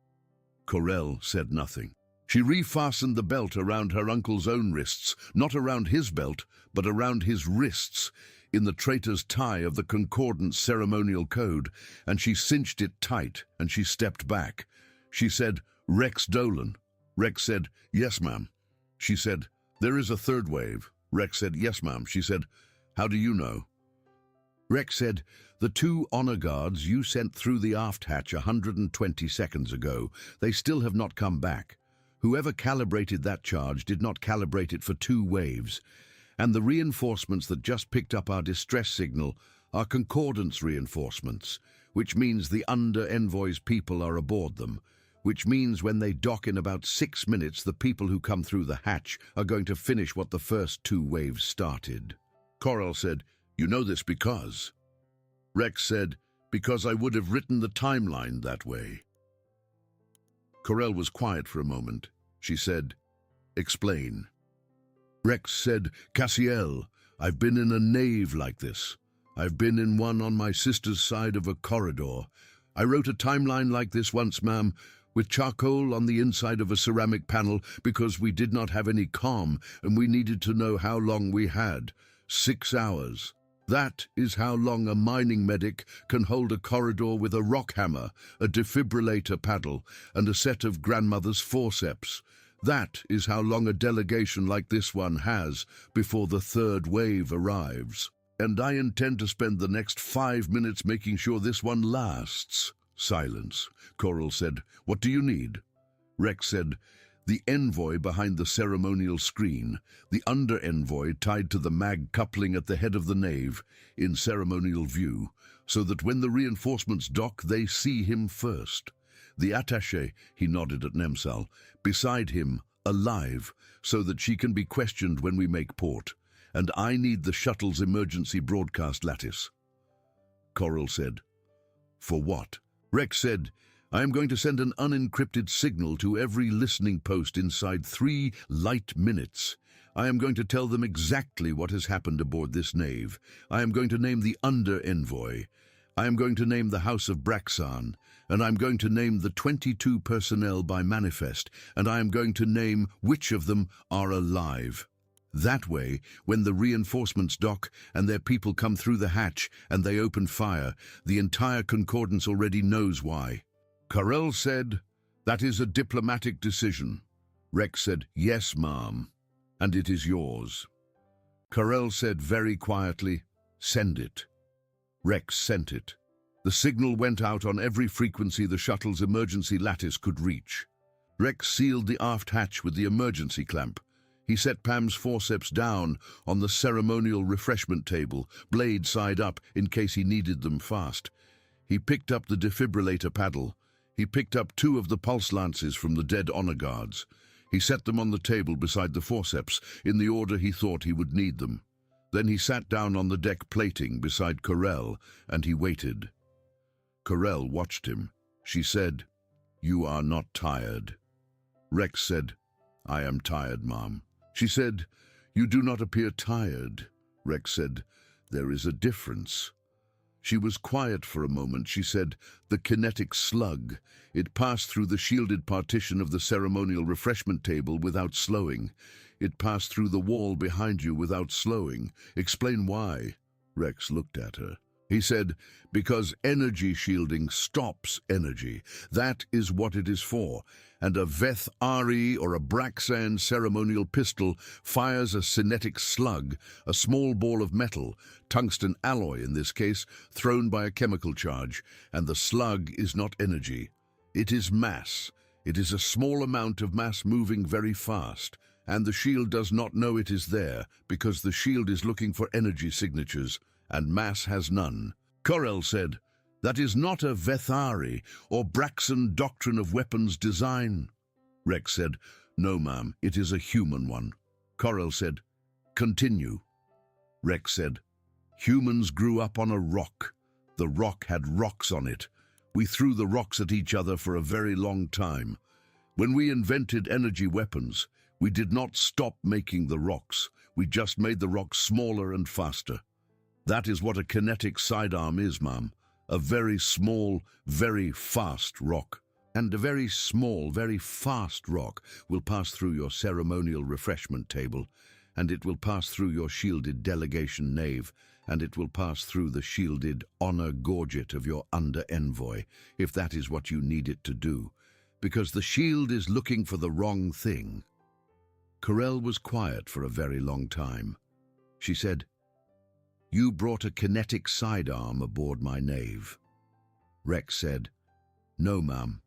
Corell said nothing. She refastened the belt around her uncle's own wrists, not around his belt, but around his wrists, in the traitor's tie of the Concordant ceremonial code, and she cinched it tight, and she stepped back. She said, "Rex Dolan." Rex said, "Yes, ma'am." She said, "There is a third wave." Rex said, "Yes, ma'am." She said, "How do you know?" Rex said, "The 2 honor guards you sent through the aft hatch 120 seconds ago, they still have not come back. Whoever calibrated that charge did not calibrate it for 2 waves. And the reinforcements that just picked up our distress signal are concordance reinforcements, which means the Envoy's people are aboard them, which means when they dock in about 6 minutes, the people who come through the hatch are going to finish what the first 2 waves started." Corell said, "You know this because..." Rex said, "Because I would have written the timeline that way." Corell was quiet for a moment. She said, "Explain." Rex said, "Cassiel, I've been in a nave like this. I've been in one on my sister's side of a corridor. I wrote a timeline like this once, ma'am, with charcoal on the inside of a ceramic panel because we did not have any comm and we needed to know how long we had. 6 hours. That is how long a mining medic can hold a corridor with a rock hammer, a defibrillator paddle, and a set of grandmother's forceps. That is how long a delegation like this one has before the 3rd wave arrives. And I intend to spend the next 5 minutes making sure this one lasts." Silence. Corell said, "What do you need?" Rex said, "The envoy behind the ceremonial screen, the under-envoy tied to the mag coupling at the head of the nave, in ceremonial view, so that when the reinforcements dock, they see him first. The attaché," he nodded at Nemsal, "beside him, alive, so that she can be questioned when we make port. And I need the shuttle's emergency broadcast lattice." Corell said, "For what?" Rex said, "I am going to send an unencrypted signal to every listening post inside 3 light minutes. I am going to tell them exactly what has happened aboard this nave. I am going to name the under-envoy. I am going to name the House of Braxan, and I am going to name the 22 personnel by manifest, and I am going to name which of them are alive. That way, when the reinforcements dock and their people come through the hatch and they open fire, the entire Concordance already knows why." Corell said, "That is a diplomatic decision." Rex said, "Yes, ma'am, and it is yours." Corell said very quietly, "Send it." Rex sent it. The signal went out on every frequency the shuttle's emergency lattice could reach. Rex sealed the aft hatch with the emergency clamp. He set Pam's forceps down on the ceremonial refreshment table, blade side up in case he needed them fast. He picked up the defibrillator paddle. He picked up 2 of the pulse lances from the dead honor guards. He set them on the table beside the forceps in the order he thought he would need them. Then he sat down on the deck plating beside Corell, and he waited. Corell watched him. She said, "You are not tired." Rex said, "I am tired, ma'am." She said, "You do not appear tired." Rex said, "There is a difference." She was quiet for a moment. She said, "The kinetic slug. It passed through the shielded partition of the ceremonial refreshment table without slowing. It passed through the wall behind you without slowing. Explain why." Rex looked at her. He said, "Because energy shielding stops energy. That is what it is for. And a Veth Ari or a Braxan ceremonial pistol fires a cinetic slug, a small ball of metal, tungsten alloy in this case, thrown by a chemical charge, and the slug is not energy. It is mass. It is a small amount of mass moving very fast. And the shield does not know it is there, because the shield is looking for energy signatures, and mass has none. Corel said, "That is not a Vethari or Braxton doctrine of weapons design." Rex said, "No, ma'am, it is a human one." Corel said, "Continue." Rex said, "Humans grew up on a rock. The rock had rocks on it. We threw the rocks at each other for a very long time. When we invented energy weapons, we did not stop making the rocks. We just made the rocks smaller and faster. That is what a kinetic sidearm is, ma'am. A very small, very fast rock. And a very small, very fast rock will pass through your ceremonial refreshment table, and it will pass through your shielded delegation nave, and it will pass through the shielded honor gorget of your under-envoy, if that is what you need it to do, because the shield is looking for the wrong thing." Corel was quiet for a very long time. She said, "You brought a kinetic sidearm aboard my nave." Rex said, "No, ma'am.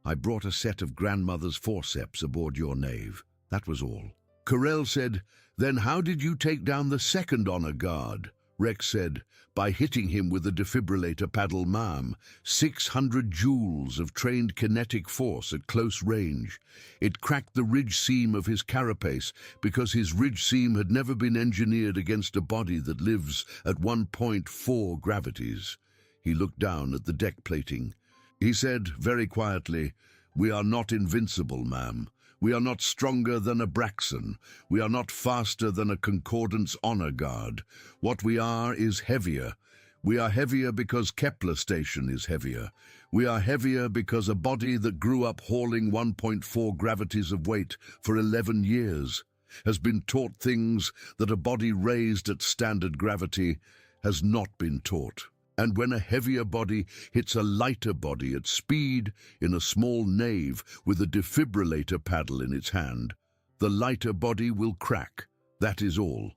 I brought a set of grandmother's forceps aboard your nave. That was all." Corel said, "Then how did you take down the second honor guard?" Rex said, "By hitting him with a defibrillator paddle, ma'am. 600 joules of trained kinetic force at close range. It cracked the ridge seam of his carapace because his ridge seam had never been engineered against a body that lives at 1.4 gravities." He looked down at the deck plating. He said very quietly, "We are not invincible, ma'am. We are not stronger than a Braxton. We are not faster than a Concordance honor guard. What we are is heavier. We are heavier because Kepler station is heavier. We are heavier because a body that grew up hauling 1.4 gravities of weight for 11 years has been taught things that a body raised at standard gravity has not been taught. And when a heavier body hits a lighter body at speed in a small nave with a defibrillator paddle in its hand, the lighter body will crack. That is all."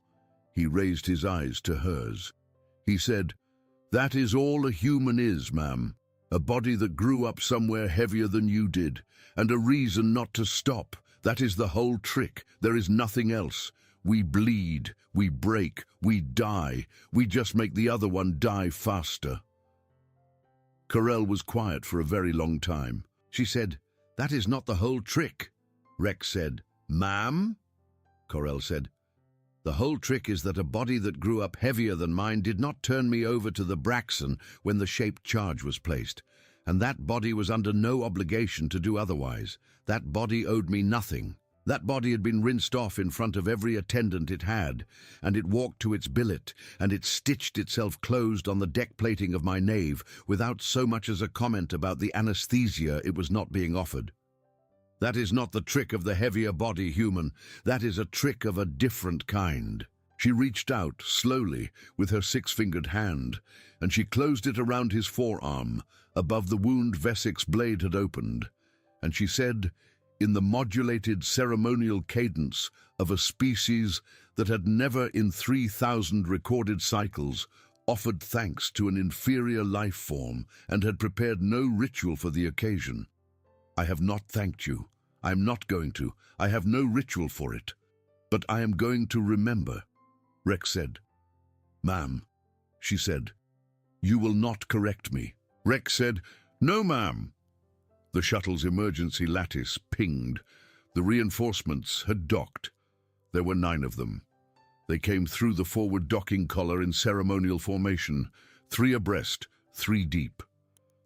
He raised his eyes to hers. He said, "That is all a human is, ma'am. A body that grew up somewhere heavier than you did, and a reason not to stop. That is the whole trick. There is nothing else. We bleed, we break, we die. We just make the other one die faster." Corel was quiet for a very long time. She said, "That is not the whole trick." Rex said, "Ma'am?" Corel said, "The whole trick is that a body that grew up heavier than mine did not turn me over to the Braxton when the shaped charge was placed. And that body was under no obligation to do otherwise. That body owed me nothing. That body had been rinsed off in front of every attendant it had, and it walked to its billet, and it stitched itself closed on the deck plating of my nave without so much as a comment about the anesthesia it was not being offered. That is not the trick of the heavier body human. That is a trick of a different kind." She reached out, slowly, with her 6-fingered hand, and she closed it around his forearm, above the wound Vesik's blade had opened, and she said, in the modulated ceremonial cadence of a species that had never in 3,000 recorded cycles offered thanks to an inferior life form and had prepared no ritual for the occasion. "I have not thanked you. I am not going to. I have no ritual for it. But I am going to remember." Rex said, "Ma'am," she said, "you will not correct me." Rex said, "No, ma'am." The shuttle's emergency lattice pinged. The reinforcements had docked. There were 9 of them. They came through the forward docking collar in ceremonial formation, 3 abreast, 3 deep.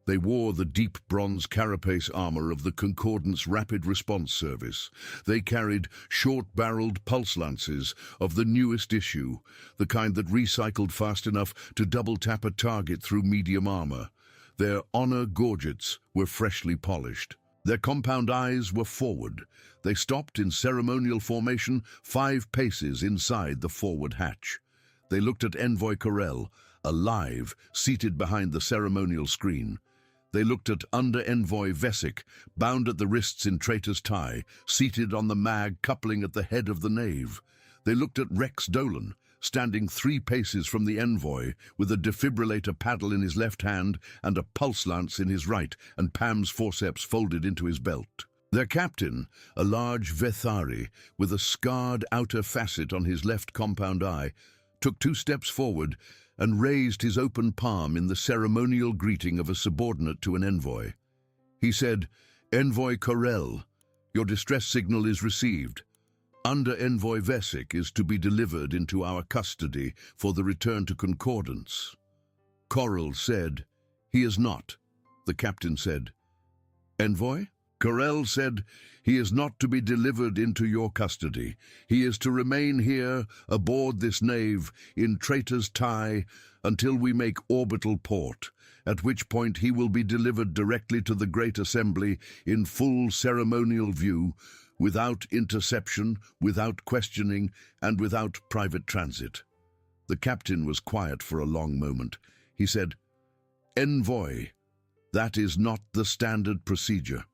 They wore the deep bronze carapace armor of the Concordance Rapid Response Service. They carried short-barreled pulse lances of the newest issue, the kind that recycled fast enough to double-tap a target through medium armor. Their honor gorgets were freshly polished. Their compound eyes were forward. They stopped in ceremonial formation 5 paces inside the forward hatch. They looked at Envoy Corel, alive, seated behind the ceremonial screen. They looked at under-envoy Vesik, bound at the wrists in traitor's tie, seated on the mag coupling at the head of the nave. They looked at Rex Dolan, standing 3 paces from the envoy, with a defibrillator paddle in his left hand and a pulse lance in his right, and Pam's forceps folded into his belt. Their captain, a large Vethari with a scarred outer facet on his left compound eye, took 2 steps forward and raised his open palm in the ceremonial greeting of a subordinate to an envoy. He said, "Envoy Corell, your distress signal is received. Under Envoy Vesic is to be delivered into our custody for the return to Concordance." Corell said, "He is not." The captain said, "Envoy?" Corell said, "He is not to be delivered into your custody. He is to remain here aboard this nave in Traitor's Tie until we make orbital port, at which point he will be delivered directly to the Great Assembly in full ceremonial view, without interception, without questioning, and without private transit." The captain was quiet for a long moment. He said, "Envoy, that is not the standard procedure."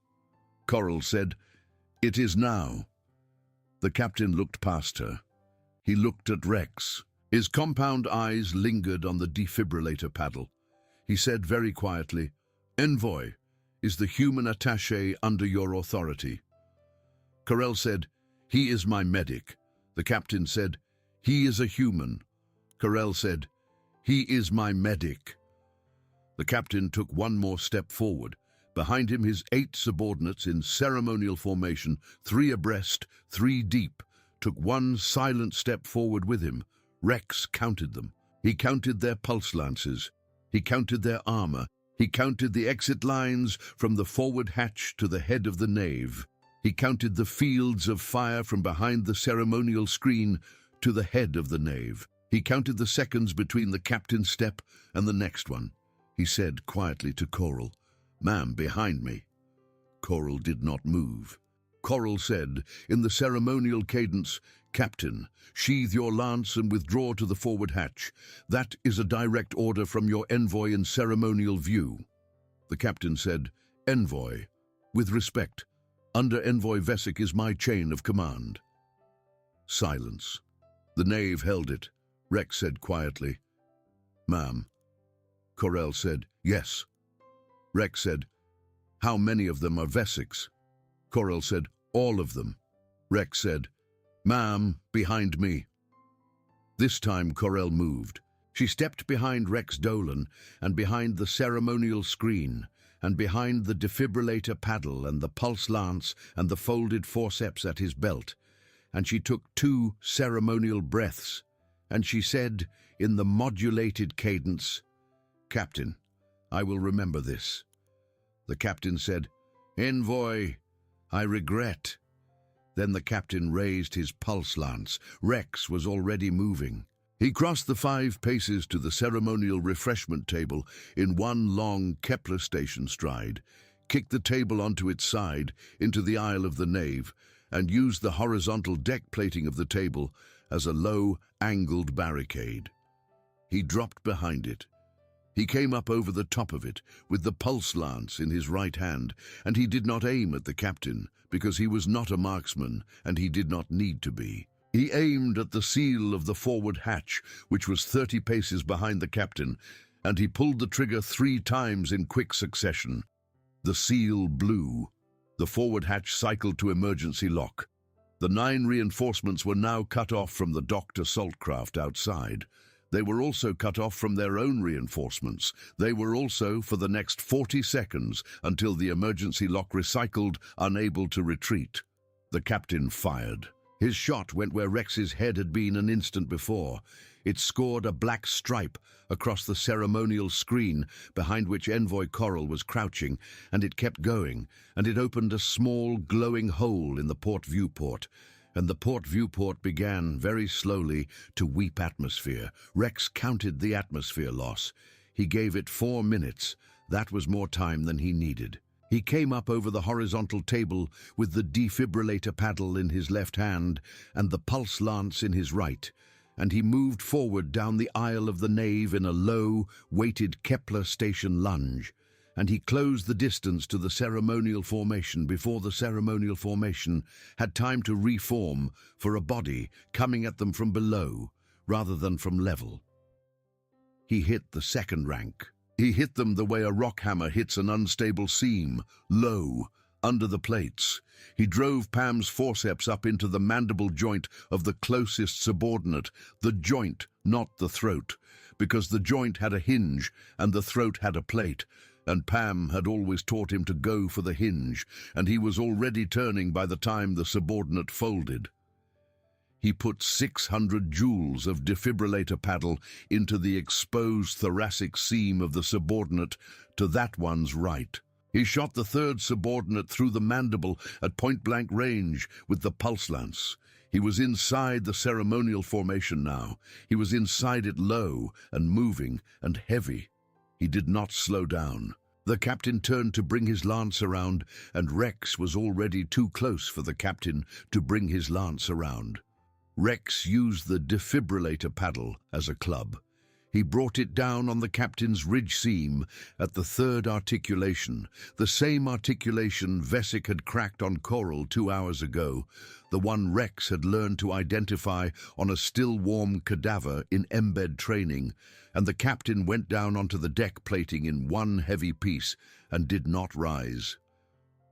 Corell said, "It is now." The captain looked past her. He looked at Rex. His compound eyes lingered on the defibrillator paddle. He said very quietly, "Envoy, is the human attaché under your authority?" Corell said, "He is my medic." The captain said, "He is a human." Corell said, "He is my medic." The captain took one more step forward. Behind him, his 8 subordinates in ceremonial formation, 3 abreast, 3 deep, took one silent step forward with him. Rex counted them. He counted their pulse lances. He counted their armor. He counted the exit lines from the forward hatch to the head of the nave. He counted the fields of fire from behind the ceremonial screen to the head of the nave. He counted the seconds between the captain's step and the next one. He said quietly to Corell, "Ma'am, behind me." Corell did not move. Corell said, in the ceremonial cadence, "Captain, sheathe your lance and withdraw to the forward hatch. That is a direct order from your envoy in ceremonial view." The captain said, "Envoy, with respect, under Envoy Vesic is my chain of command." Silence. The nave held it. Rex said quietly, "Ma'am." Corell said, "Yes." Rex said, "How many of them are Vesics?" Corell said, "All of them." Rex said, "Ma'am, behind me." This time Corell moved. She stepped behind Rex Dolan and behind the ceremonial screen and behind the defibrillator paddle and the pulse lance and the folded forceps at his belt, and she took 2 ceremonial breaths, and she said in the modulated cadence, "Captain, I will remember this." The captain said, "Envoy, I regret." Then the captain raised his pulse lance. Rex was already moving. He crossed the 5 paces to the ceremonial refreshment table in one long Kepler station stride, kicked the table onto its side into the aisle of the nave, and used the horizontal deck plating of the table as a low, angled barricade. He dropped behind it. He came up over the top of it with the pulse lance in his right hand, and he did not aim at the captain because he was not a marksman and he did not need to be. He aimed at the seal of the forward hatch, which was 30 paces behind the captain, and he pulled the trigger 3 times in quick succession. The seal blew. The forward hatch cycled to emergency lock. The 9 reinforcements were now cut off from the docked assault craft outside. They were also cut off from their own reinforcements. They were also, for the next 40 seconds, until the emergency lock recycled, unable to retreat. The captain fired. His shot went where Rex's head had been an instant before. It scored a black stripe across the ceremonial screen behind which Envoy Corell was crouching, and it kept going, and it opened a small, glowing hole in the port viewport. And the port viewport began, very slowly, to weep atmosphere. Rex counted the atmosphere loss. He gave it 4 minutes. That was more time than he needed. He came up over the horizontal table with the defibrillator paddle in his left hand and the pulse lance in his right, and he moved forward down the aisle of the nave in a low, weighted Kepler station lunge, and he closed the distance to the ceremonial formation before the ceremonial formation had time to reform for a body coming at them from below rather than from level. He hit the second rank. He hit them the way a rock hammer hits an unstable seam, low, under the plates. He drove Pam's forceps up into the mandible joint of the closest subordinate, the joint, not the throat, because the joint had a hinge and the throat had a plate, and Pam had always taught him to go for the hinge, and he was already turning by the time the subordinate folded. He put 600 joules of defibrillator paddle into the exposed thoracic seam of the subordinate to that one's right. He shot the third subordinate through the mandible at point-blank range with the pulse lance. He was inside the ceremonial formation now. He was inside it low and moving and heavy. He did not slow down. The captain turned to bring his lance around, and Rex was already too close for the captain to bring his lance around. Rex used the defibrillator paddle as a club. He brought it down on the captain's ridge seam at the third articulation, the same articulation Vesic had cracked on Coral 2 hours ago, the one Rex had learned to identify on a still-warm cadaver in embed training, and the captain went down onto the deck plating in one heavy piece and did not rise.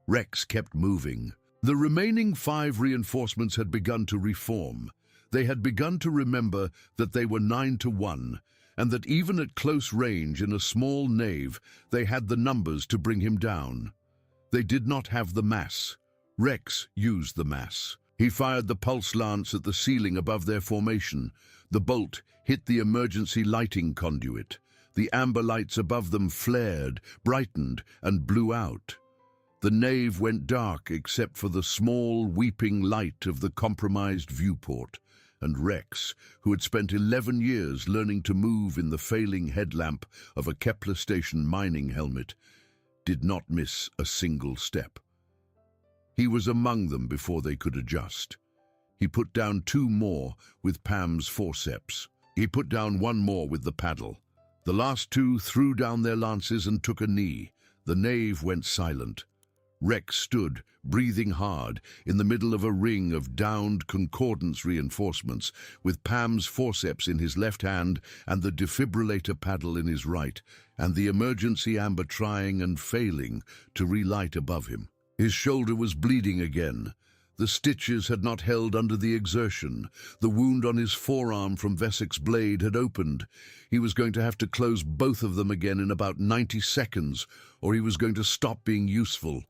Rex kept moving. The remaining 5 reinforcements had begun to reform. They had begun to remember that they were 9 to 1, and that even at close range in a small nave, they had the numbers to bring him down. They did not have the mass. Rex used the mass. He fired the pulse lance at the ceiling above their formation. The bolt hit the emergency lighting conduit. The amber lights above them flared, brightened, and blew out. The nave went dark except for the small, weeping light of the compromised viewport, and Rex, who had spent 11 years learning to move in the failing headlamp of a Kepler station mining helmet, did not miss a single step. He was among them before they could adjust. He put down 2 more with Pam's forceps. He put down 1 more with the paddle. The last 2 threw down their lances and took a knee. The nave went silent. Rex stood, breathing hard, in the middle of a ring of downed concordance reinforcements, with Pam's forceps in his left hand and the defibrillator paddle in his right, and the emergency amber trying and failing to relight above him. His shoulder was bleeding again. The stitches had not held under the exertion. The wound on his forearm from Vesic's blade had opened. He was going to have to close both of them again in about 90 seconds, or he was going to stop being useful.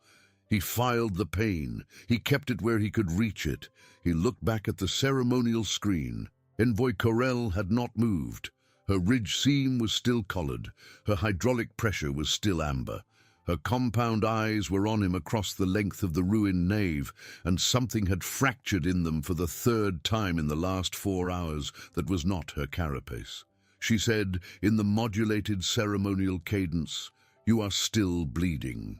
He filed the pain. He kept it where he could reach it. He looked back at the ceremonial screen. Envoy Corel had not moved. Her ridge seam was still collared. Her hydraulic pressure was still amber. Her compound eyes were on him across the length of the ruined nave, and something had fractured in them for the 3rd time in the last 4 hours that was not her carapace. She said, in the modulated ceremonial cadence, "You are still bleeding."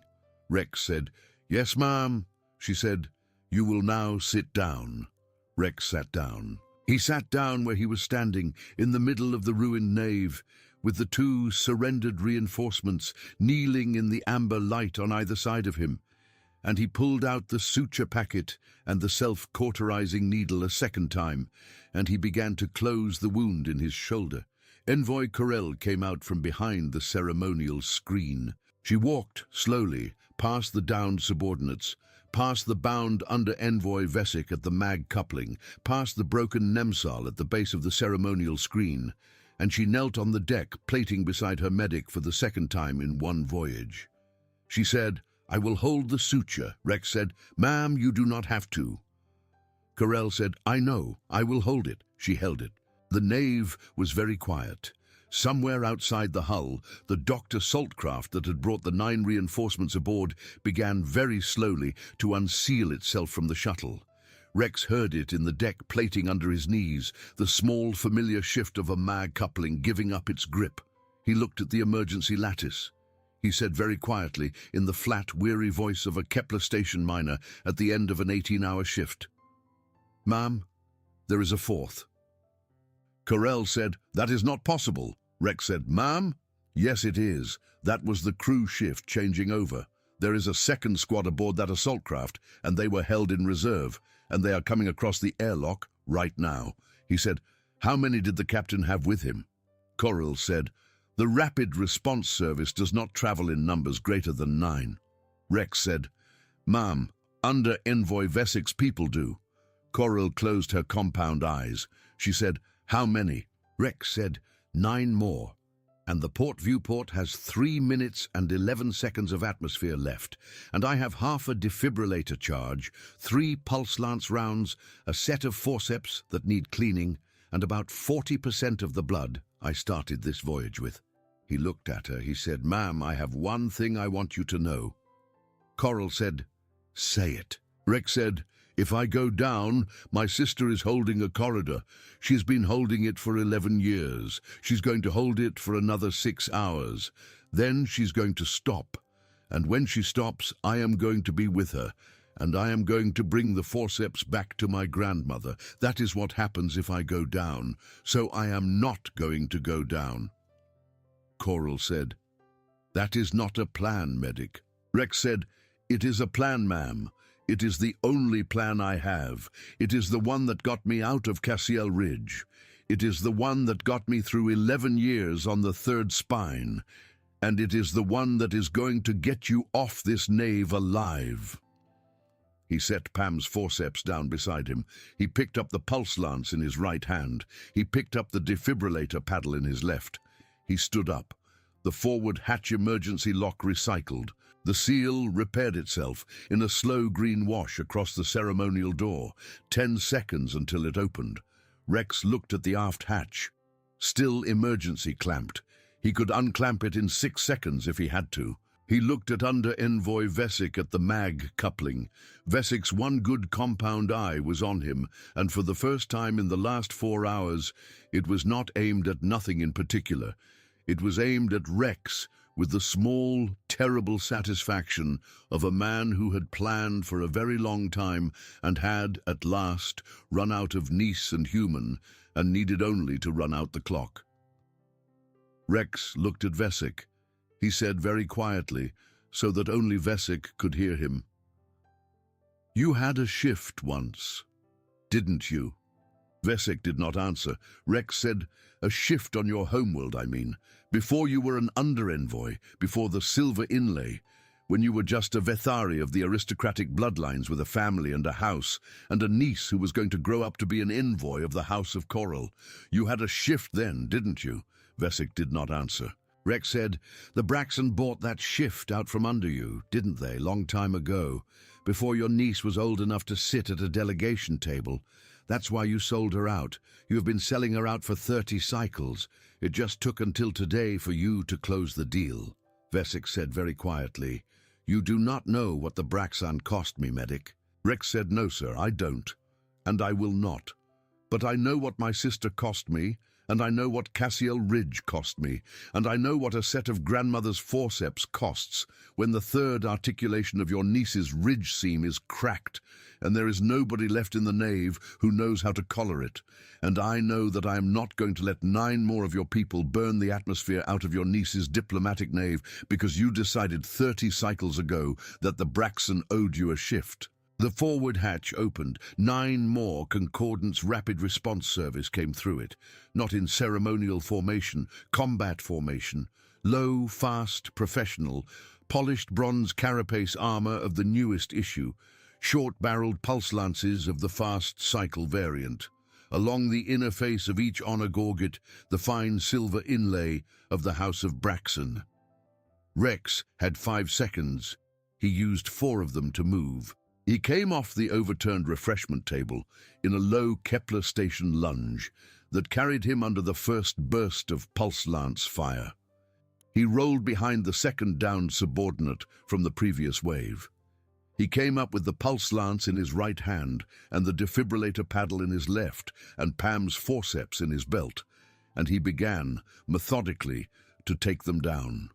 Rex said, "Yes, ma'am." She said, "You will now sit down." Rex sat down. He sat down where he was standing, in the middle of the ruined nave, with the 2 surrendered reinforcements kneeling in the amber light on either side of him, and he pulled out the suture packet and the self-cauterizing needle a second time, and he began to close the wound in his shoulder. Envoy Corel came out from behind the ceremonial screen. She walked slowly past the downed subordinates, past the bound under Envoy Vesic at the mag coupling, past the broken Nemsal at the base of the ceremonial screen, and she knelt on the deck, plating beside her medic for the 2nd time in one voyage. She said, "I will hold the suture." Rex said, "Ma'am, you do not have to." Corel said, "I know, I will hold it." She held it. The nave was very quiet. Somewhere outside the hull, the Dr. Saltcraft that had brought the 9 reinforcements aboard began very slowly to unseal itself from the shuttle. Rex heard it in the deck plating under his knees, the small familiar shift of a mag coupling giving up its grip. He looked at the emergency lattice. He said very quietly, in the flat, weary voice of a Kepler station miner at the end of an 18-hour shift, "Ma'am, there is a 4th. Corel said, "That is not possible." Rex said, "Ma'am?" "Yes, it is. That was the crew shift changing over. There is a 2nd squad aboard that assault craft, and they were held in reserve, and they are coming across the airlock right now." He said, "How many did the captain have with him?" Corel said, "The Rapid Response Service does not travel in numbers greater than 9. Rex said, Ma'am, under Envoy Vesik's people do. Coral closed her compound eyes. She said, "How many?" Rex said, "9 more. And the port viewport has 3 minutes and 11 seconds of atmosphere left. And I have half a defibrillator charge, 3 pulse lance rounds, a set of forceps that need cleaning, and about 40% of the blood I started this voyage with." He looked at her. He said, "Ma'am, I have one thing I want you to know." Coral said, "Say it." Rex said, "If I go down, my sister is holding a corridor. She's been holding it for 11 years. She's going to hold it for another 6 hours. Then she's going to stop. And when she stops, I am going to be with her. And I am going to bring the forceps back to my grandmother. That is what happens if I go down. So I am not going to go down." Coral said, "That is not a plan, medic." Rex said, "It is a plan, ma'am. It is the only plan I have. It is the one that got me out of Cassiel Ridge. It is the one that got me through 11 years on the 3rd spine. And it is the one that is going to get you off this nave alive." He set Pam's forceps down beside him. He picked up the pulse lance in his right hand. He picked up the defibrillator paddle in his left. He stood up. The forward hatch emergency lock recycled. The seal repaired itself in a slow green wash across the ceremonial door. 10 seconds until it opened. Rex looked at the aft hatch. Still emergency clamped. He could unclamp it in 6 seconds if he had to. He looked at under Envoy Vesik at the mag coupling. Vesik's one good compound eye was on him, and for the first time in the last 4 hours, it was not aimed at nothing in particular. It was aimed at Rex, with the small, terrible satisfaction of a man who had planned for a very long time and had, at last, run out of Nice and human, and needed only to run out the clock. Rex looked at Vesik. He said very quietly, so that only Vesik could hear him, "You had a shift once, didn't you?" Vesik did not answer. Rex said, "A shift on your homeworld, I mean. Before you were an under-envoy, before the silver inlay, when you were just a Vethari of the aristocratic bloodlines with a family and a house, and a niece who was going to grow up to be an envoy of the House of Coral. You had a shift then, didn't you?" Vesik did not answer. Rex said, "The Braxton bought that shift out from under you, didn't they, long time ago, before your niece was old enough to sit at a delegation table. That's why you sold her out. You have been selling her out for 30 cycles. It just took until today for you to close the deal." Vesik said very quietly, "You do not know what the Braxan cost me, medic." Rex said, "No, sir, I don't, and I will not. But I know what my sister cost me, and I know what Cassiel Ridge cost me, and I know what a set of grandmother's forceps costs when the 3rd articulation of your niece's ridge seam is cracked, and there is nobody left in the nave who knows how to collar it. And I know that I am not going to let 9 more of your people burn the atmosphere out of your niece's diplomatic nave because you decided 30 cycles ago that the Braxton owed you a shift." The forward hatch opened. 9 more Concordance Rapid Response Service came through it, not in ceremonial formation, combat formation. Low, fast, professional, polished bronze carapace armor of the newest issue, short-barreled pulse lances of the fast cycle variant. Along the inner face of each honor gorget, the fine silver inlay of the House of Braxton. Rex had 5 seconds. He used 4 of them to move. He came off the overturned refreshment table in a low Kepler station lunge that carried him under the first burst of pulse lance fire. He rolled behind the second downed subordinate from the previous wave. He came up with the pulse lance in his right hand and the defibrillator paddle in his left and Pam's forceps in his belt, and he began, methodically, to take them down.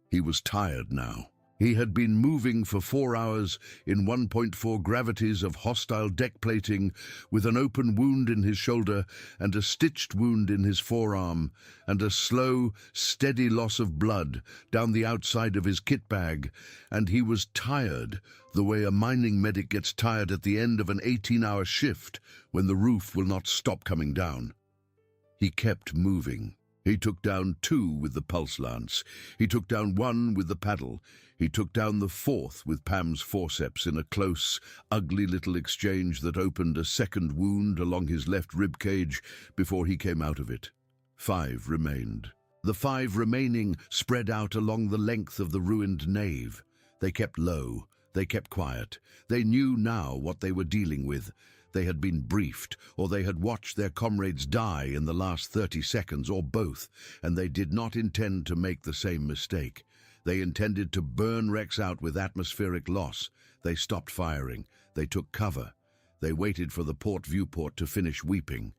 He was tired now. He had been moving for 4 hours in 1.4 gravities of hostile deck plating, with an open wound in his shoulder and a stitched wound in his forearm, and a slow, steady loss of blood down the outside of his kit bag, and he was tired the way a mining medic gets tired at the end of an 18-hour shift when the roof will not stop coming down. He kept moving. He took down 2 with the pulse lance. He took down 1 with the paddle. He took down the 4th with Pam's forceps in a close, ugly little exchange that opened a second wound along his left rib cage before he came out of it. 5 remained. The 5 remaining spread out along the length of the ruined nave. They kept low. They kept quiet. They knew now what they were dealing with. They had been briefed, or they had watched their comrades die in the last 30 seconds, or both, and they did not intend to make the same mistake. They intended to burn Rex out with atmospheric loss. They stopped firing. They took cover. They waited for the port viewport to finish weeping.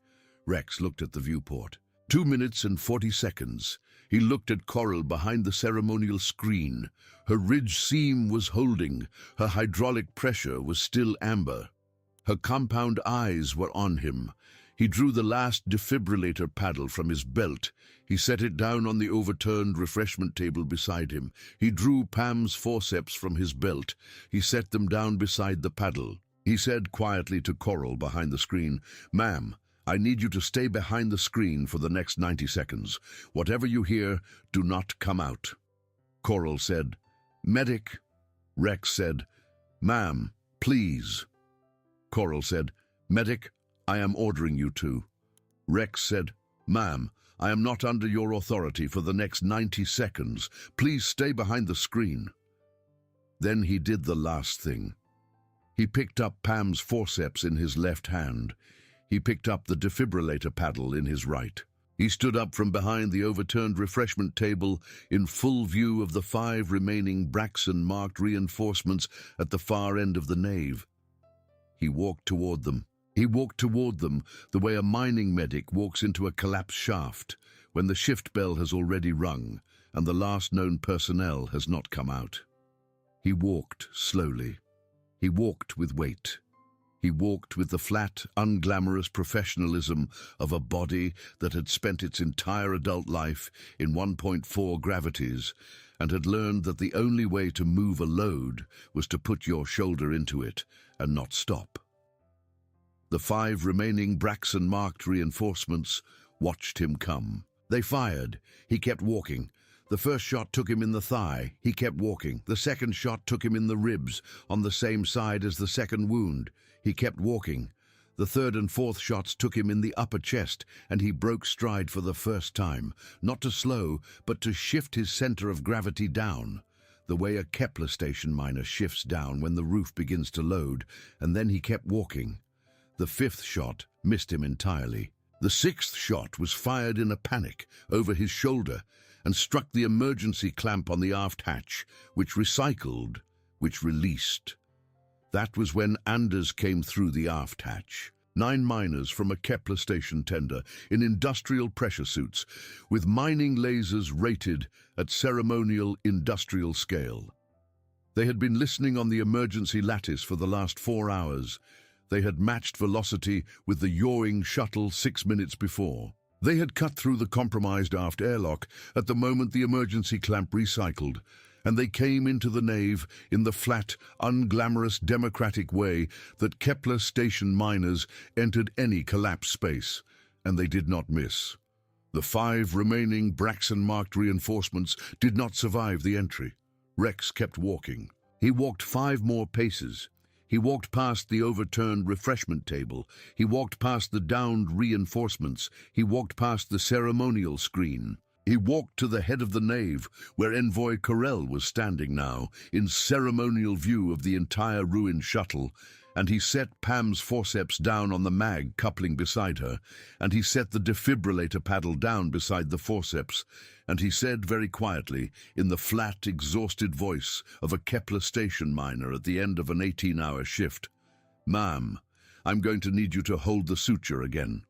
Rex looked at the viewport. 2 minutes and 40 seconds. He looked at Coral behind the ceremonial screen. Her ridge seam was holding. Her hydraulic pressure was still amber. Her compound eyes were on him. He drew the last defibrillator paddle from his belt. He set it down on the overturned refreshment table beside him. He drew Pam's forceps from his belt. He set them down beside the paddle. He said quietly to Coral behind the screen, "Ma'am, I need you to stay behind the screen for the next 90 seconds. Whatever you hear, do not come out." Coral said, "Medic." Rex said, "Ma'am, please." Coral said, "Medic, I am ordering you to." Rex said, "Ma'am, I am not under your authority for the next 90 seconds. Please stay behind the screen." Then he did the last thing. He picked up Pam's forceps in his left hand. He picked up the defibrillator paddle in his right. He stood up from behind the overturned refreshment table in full view of the 5 remaining Braxton-marked reinforcements at the far end of the nave. He walked toward them. He walked toward them the way a mining medic walks into a collapsed shaft when the shift bell has already rung and the last known personnel has not come out. He walked slowly. He walked with weight. He walked with the flat, unglamorous professionalism of a body that had spent its entire adult life in 1.4 gravities and had learned that the only way to move a load was to put your shoulder into it and not stop. The 5 remaining Braxton-marked reinforcements watched him come. They fired. He kept walking. The first shot took him in the thigh. He kept walking. The second shot took him in the ribs, on the same side as the second wound. He kept walking. The third and fourth shots took him in the upper chest, and he broke stride for the first time, not to slow, but to shift his center of gravity down, the way a Kepler station miner shifts down when the roof begins to load, and then he kept walking. The 5th shot missed him entirely. The 6th shot was fired in a panic over his shoulder and struck the emergency clamp on the aft hatch, which recycled, which released. That was when Anders came through the aft hatch. 9 miners from a Kepler station tender in industrial pressure suits, with mining lasers rated at ceremonial industrial scale. They had been listening on the emergency lattice for the last 4 hours. They had matched velocity with the yawing shuttle 6 minutes before. They had cut through the compromised aft airlock at the moment the emergency clamp recycled, and they came into the nave in the flat, unglamorous, democratic way that Kepler station miners entered any collapsed space, and they did not miss. The 5 remaining Braxton-marked reinforcements did not survive the entry. Rex kept walking. He walked 5 more paces. He walked past the overturned refreshment table. He walked past the downed reinforcements. He walked past the ceremonial screen. He walked to the head of the nave, where Envoy Corell was standing now, in ceremonial view of the entire ruined shuttle, and he set Pam's forceps down on the mag coupling beside her, and he set the defibrillator paddle down beside the forceps, and he said very quietly, in the flat, exhausted voice of a Kepler station miner at the end of an 18-hour shift, "Ma'am, I'm going to need you to hold the suture again."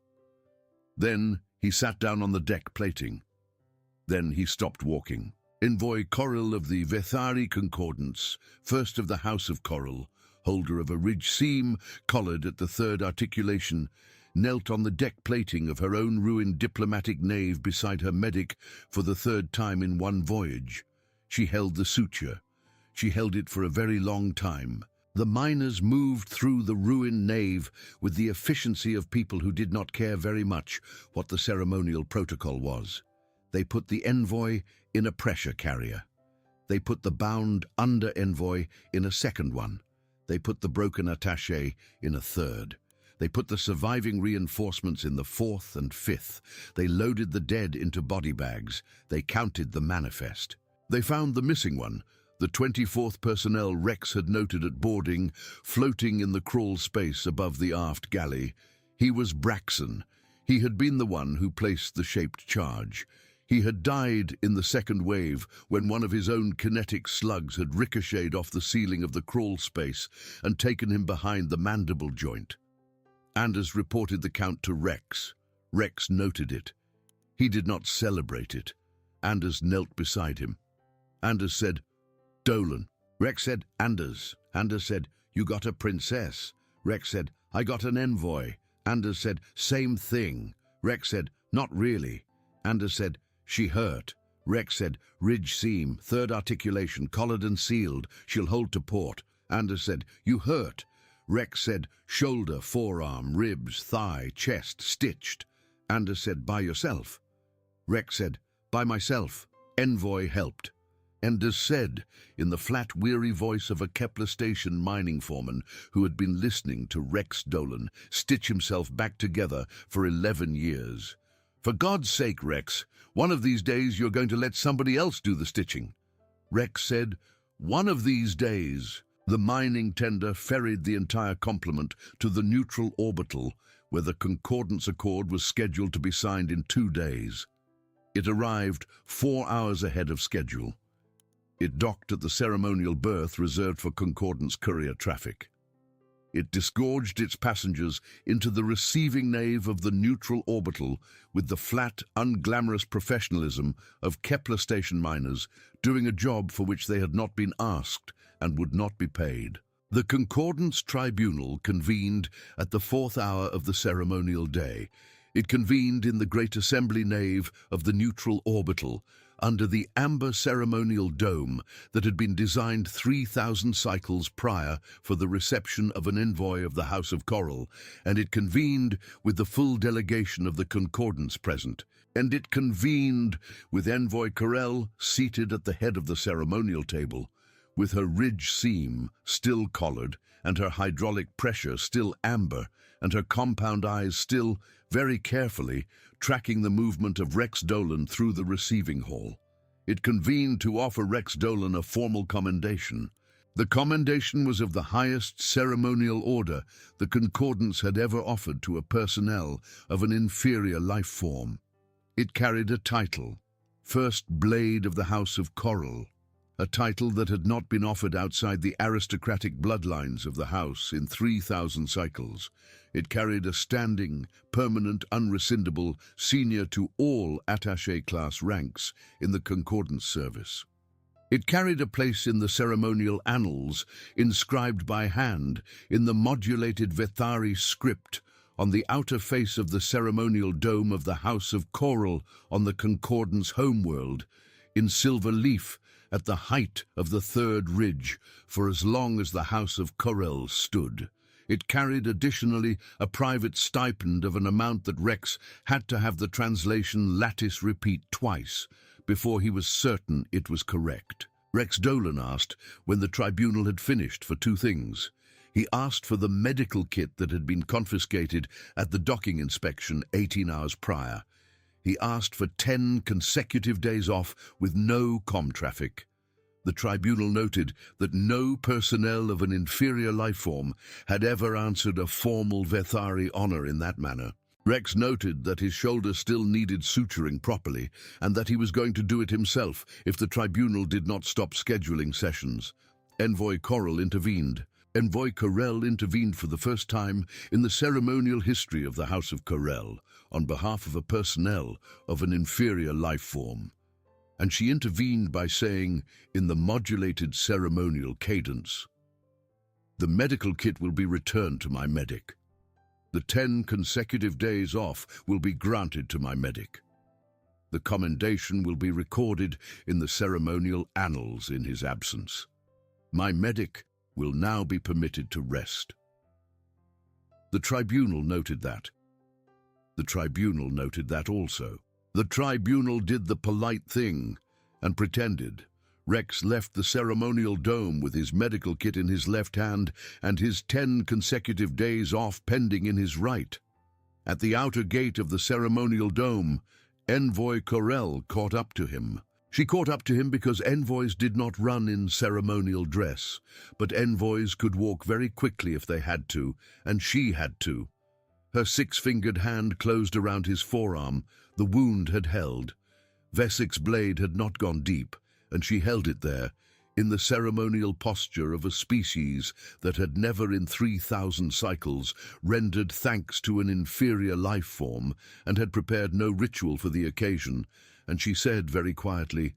Then he sat down on the deck plating. Then he stopped walking. Envoy Corell of the Vethari Concordance, first of the House of Corell, holder of a ridge seam collared at the 3rd articulation, knelt on the deck plating of her own ruined diplomatic nave beside her medic for the 3rd time in one voyage. She held the suture. She held it for a very long time. The miners moved through the ruined nave with the efficiency of people who did not care very much what the ceremonial protocol was. They put the Envoy in a pressure carrier. They put the bound under Envoy in a second one. They put the broken attaché in a third. They put the surviving reinforcements in the fourth and fifth. They loaded the dead into body bags. They counted the manifest. They found the missing one, the 24th personnel Rex had noted at boarding, floating in the crawl space above the aft galley. He was Braxton. He had been the one who placed the shaped charge. He had died in the second wave when one of his own kinetic slugs had ricocheted off the ceiling of the crawl space and taken him behind the mandible joint. Anders reported the count to Rex. Rex noted it. He did not celebrate it. Anders knelt beside him. Anders said, "Dolan." Rex said, "Anders." Anders said, "You got a princess." Rex said, "I got an envoy." Anders said, "Same thing." Rex said, "Not really." Anders said, "She hurt." Rex said, "Ridge seam, third articulation, collared and sealed. She'll hold to port." Anders said, "You hurt." Rex said, "Shoulder, forearm, ribs, thigh, chest, stitched." Anders said, "By yourself?" Rex said, "By myself." Envoy helped. Anders said, in the flat, weary voice of a Kepler station mining foreman who had been listening to Rex Dolan stitch himself back together for 11 years. "For God's sake, Rex, one of these days you're going to let somebody else do the stitching." Rex said, "One of these days." The mining tender ferried the entire complement to the neutral orbital, where the concordance accord was scheduled to be signed in 2 days. It arrived 4 hours ahead of schedule. It docked at the ceremonial berth reserved for Concordance courier traffic. It disgorged its passengers into the receiving nave of the neutral orbital with the flat, unglamorous professionalism of Kepler station miners doing a job for which they had not been asked and would not be paid. The Concordance Tribunal convened at the 4th hour of the ceremonial day. It convened in the great assembly nave of the neutral orbital, under the amber ceremonial dome that had been designed 3,000 cycles prior for the reception of an envoy of the House of Coral, and it convened with the full delegation of the Concordance present, and it convened with Envoy Corell seated at the head of the ceremonial table, with her ridge seam still collared and her hydraulic pressure still amber and her compound eyes still, very carefully, tracking the movement of Rex Dolan through the receiving hall. It convened to offer Rex Dolan a formal commendation. The commendation was of the highest ceremonial order the Concordance had ever offered to a personnel of an inferior life form. It carried a title, First Blade of the House of Coral, a title that had not been offered outside the aristocratic bloodlines of the house in 3,000 cycles. It carried a standing, permanent, unrescindable, senior to all attaché-class ranks in the Concordance service. It carried a place in the ceremonial annals, inscribed by hand in the modulated Vethari script on the outer face of the ceremonial dome of the House of Coral on the Concordance homeworld, in silver leaf at the height of the third ridge for as long as the House of Coral stood. It carried additionally a private stipend of an amount that Rex had to have the translation lattice repeat twice before he was certain it was correct. Rex Dolan asked, when the tribunal had finished, for 2 things. He asked for the medical kit that had been confiscated at the docking inspection 18 hours prior. He asked for 10 consecutive days off with no comm traffic. The tribunal noted that no personnel of an inferior life form had ever answered a formal Vethari honor in that manner. Rex noted that his shoulder still needed suturing properly and that he was going to do it himself if the tribunal did not stop scheduling sessions. Envoy Coral intervened. Envoy Corell intervened for the first time in the ceremonial history of the House of Corell on behalf of a personnel of an inferior life form. And she intervened by saying, in the modulated ceremonial cadence, "The medical kit will be returned to my medic. The 10 consecutive days off will be granted to my medic. The commendation will be recorded in the ceremonial annals in his absence. My medic will now be permitted to rest." The tribunal noted that. The tribunal noted that also. The tribunal did the polite thing and pretended. Rex left the ceremonial dome with his medical kit in his left hand and his 10 consecutive days off pending in his right. At the outer gate of the ceremonial dome, Envoy Corell caught up to him. She caught up to him because envoys did not run in ceremonial dress, but envoys could walk very quickly if they had to, and she had to. Her 6-fingered hand closed around his forearm. The wound had held. Vesik's blade had not gone deep, and she held it there, in the ceremonial posture of a species that had never in 3,000 cycles rendered thanks to an inferior life form and had prepared no ritual for the occasion, and she said very quietly,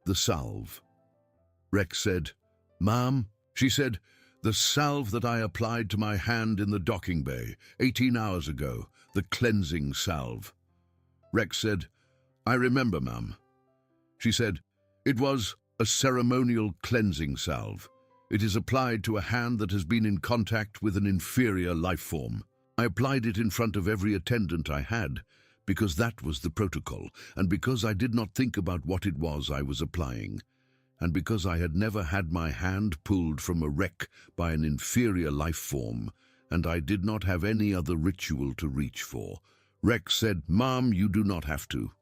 "The salve." Rex said, "Ma'am," she said, "the salve that I applied to my hand in the docking bay 18 hours ago, the cleansing salve." Rex said, "I remember, ma'am." She said, "It was a ceremonial cleansing salve. It is applied to a hand that has been in contact with an inferior life form. I applied it in front of every attendant I had, because that was the protocol, and because I did not think about what it was I was applying, and because I had never had my hand pulled from a wreck by an inferior life form, and I did not have any other ritual to reach for." Rex said, "Ma'am, you do not have to."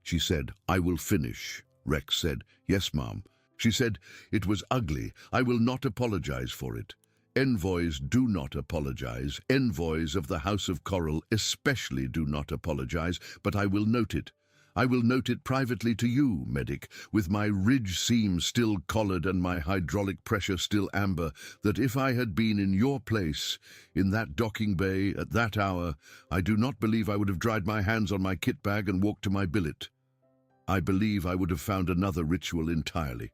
She said, "I will finish." Rex said, "Yes, ma'am." She said, "It was ugly. I will not apologize for it. Envoys do not apologize. Envoys of the House of Coral especially do not apologize, but I will note it. I will note it privately to you, medic, with my ridge seam still collared and my hydraulic pressure still amber, that if I had been in your place, in that docking bay, at that hour, I do not believe I would have dried my hands on my kit bag and walked to my billet. I believe I would have found another ritual entirely.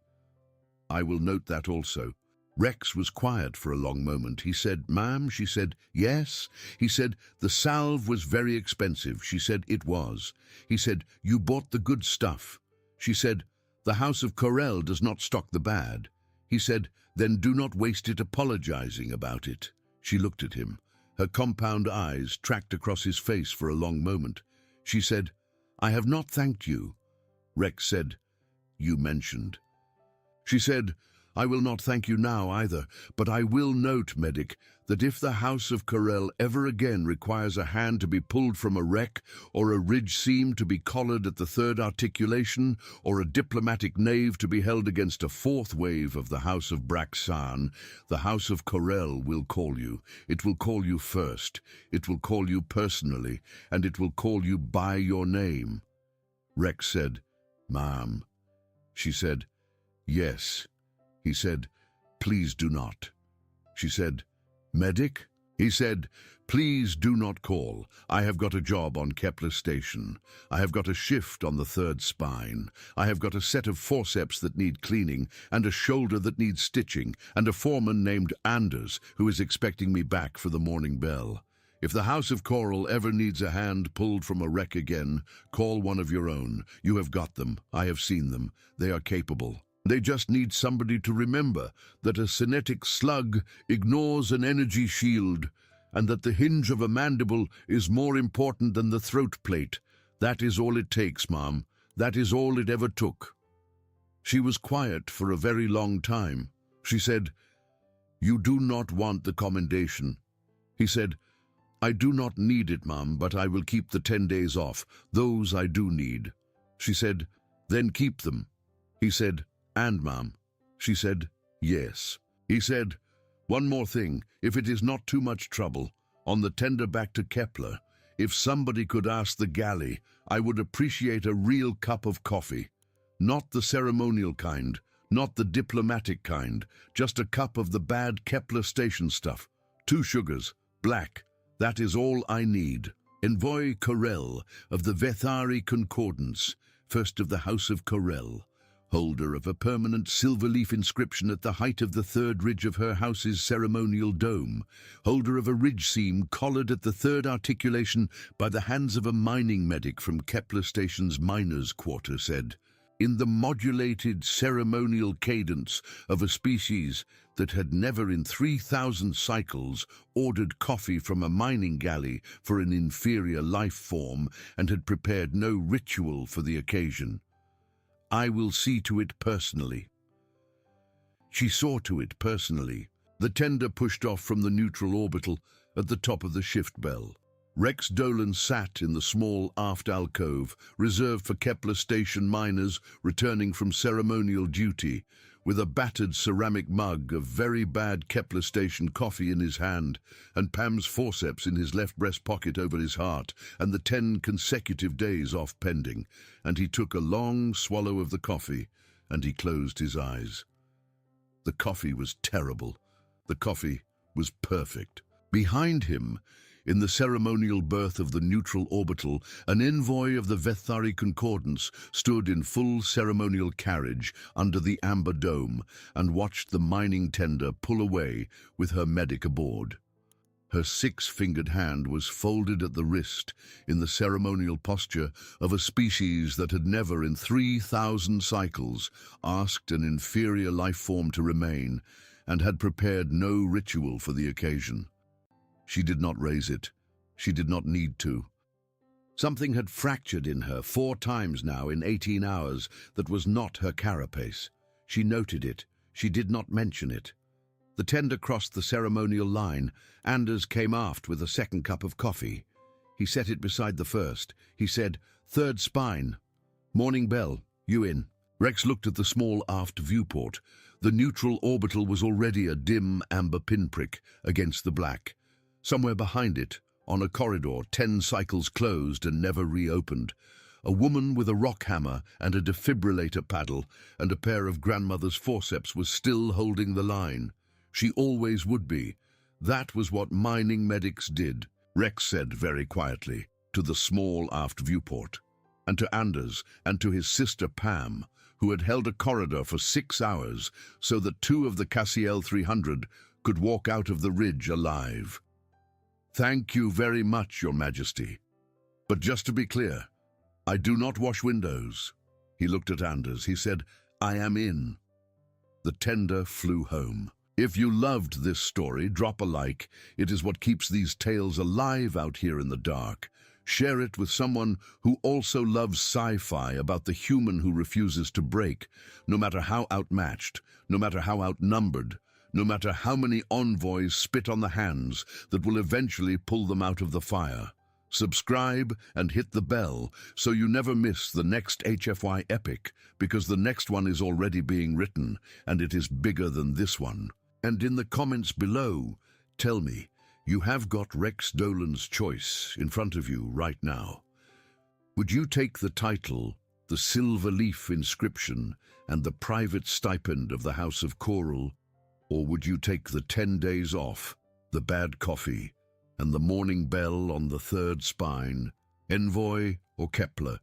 I will note that also." Rex was quiet for a long moment. He said, "Ma'am?" She said, "Yes." He said, "The salve was very expensive." She said, "It was." He said, "You bought the good stuff." She said, "The House of Corell does not stock the bad." He said, "Then do not waste it apologizing about it." She looked at him. Her compound eyes tracked across his face for a long moment. She said, "I have not thanked you." Rex said, "You mentioned." She said, "I will not thank you now either, but I will note, medic, that if the House of Corell ever again requires a hand to be pulled from a wreck, or a ridge seam to be collared at the 3rd articulation, or a diplomatic knave to be held against a 4th wave of the House of Braxan, the House of Corell will call you. It will call you first. It will call you personally, and it will call you by your name." Rex said, "Ma'am." She said, "Yes." He said, "Please do not." She said, "Medic?" He said, "Please do not call. I have got a job on Kepler Station. I have got a shift on the 3rd spine. I have got a set of forceps that need cleaning, and a shoulder that needs stitching, and a foreman named Anders who is expecting me back for the morning bell. If the House of Coral ever needs a hand pulled from a wreck again, call one of your own. You have got them. I have seen them. They are capable. They just need somebody to remember that a cinetic slug ignores an energy shield, and that the hinge of a mandible is more important than the throat plate. That is all it takes, ma'am. That is all it ever took." She was quiet for a very long time. She said, "You do not want the commendation." He said, "I do not need it, ma'am, but I will keep the 10 days off. Those I do need." She said, "Then keep them." He said, "And, ma'am?" She said, "Yes." He said, "One more thing, if it is not too much trouble. On the tender back to Kepler, if somebody could ask the galley, I would appreciate a real cup of coffee. Not the ceremonial kind, not the diplomatic kind, just a cup of the bad Kepler Station stuff. 2 sugars, black. That is all I need." Envoy Corell of the Vethari Concordance, first of the House of Corell, holder of a permanent silver-leaf inscription at the height of the 3rd ridge of her house's ceremonial dome, holder of a ridge seam collared at the 3rd articulation by the hands of a mining medic from Kepler Station's miners' quarter, said, in the modulated ceremonial cadence of a species that had never in 3,000 cycles ordered coffee from a mining galley for an inferior life form and had prepared no ritual for the occasion. I will see to it personally. She saw to it personally. The tender pushed off from the neutral orbital at the top of the shift bell. Rex Dolan sat in the small aft alcove reserved for Kepler station miners returning from ceremonial duty, with a battered ceramic mug of very bad Kepler station coffee in his hand, and Pam's forceps in his left breast pocket over his heart, and the 10 consecutive days off pending, and he took a long swallow of the coffee, and he closed his eyes. The coffee was terrible. The coffee was perfect. Behind him, in the ceremonial berth of the neutral orbital, an envoy of the Vethari Concordance stood in full ceremonial carriage under the amber dome and watched the mining tender pull away with her medic aboard. Her 6-fingered hand was folded at the wrist in the ceremonial posture of a species that had never in 3,000 cycles asked an inferior life form to remain and had prepared no ritual for the occasion. She did not raise it. She did not need to. Something had fractured in her 4 times now in 18 hours that was not her carapace. She noted it. She did not mention it. The tender crossed the ceremonial line. Anders came aft with a second cup of coffee. He set it beside the first. He said, "Third spine. Morning bell. You in?" Rex looked at the small aft viewport. The neutral orbital was already a dim amber pinprick against the black. Somewhere behind it, on a corridor 10 cycles closed and never reopened, a woman with a rock hammer and a defibrillator paddle and a pair of grandmother's forceps was still holding the line. She always would be. That was what mining medics did, Rex said very quietly, to the small aft viewport, and to Anders and to his sister Pam, who had held a corridor for 6 hours so that 2 of the Cassiel 300 could walk out of the ridge alive. "Thank you very much, Your Majesty. But just to be clear, I do not wash windows." He looked at Anders. He said, "I am in." The tender flew home. If you loved this story, drop a like. It is what keeps these tales alive out here in the dark. Share it with someone who also loves sci-fi about the human who refuses to break, no matter how outmatched, no matter how outnumbered, no matter how many envoys spit on the hands that will eventually pull them out of the fire. Subscribe and hit the bell so you never miss the next HFY epic, because the next one is already being written and it is bigger than this one. And in the comments below, tell me, you have got Rex Dolan's choice in front of you right now. Would you take the title, the silver leaf inscription, and the private stipend of the House of Coral? Or would you take the 10 days off, the bad coffee, and the morning bell on the 3rd spine? Envoy or Kepler?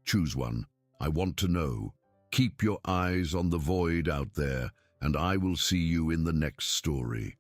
Choose one. I want to know. Keep your eyes on the void out there, and I will see you in the next story.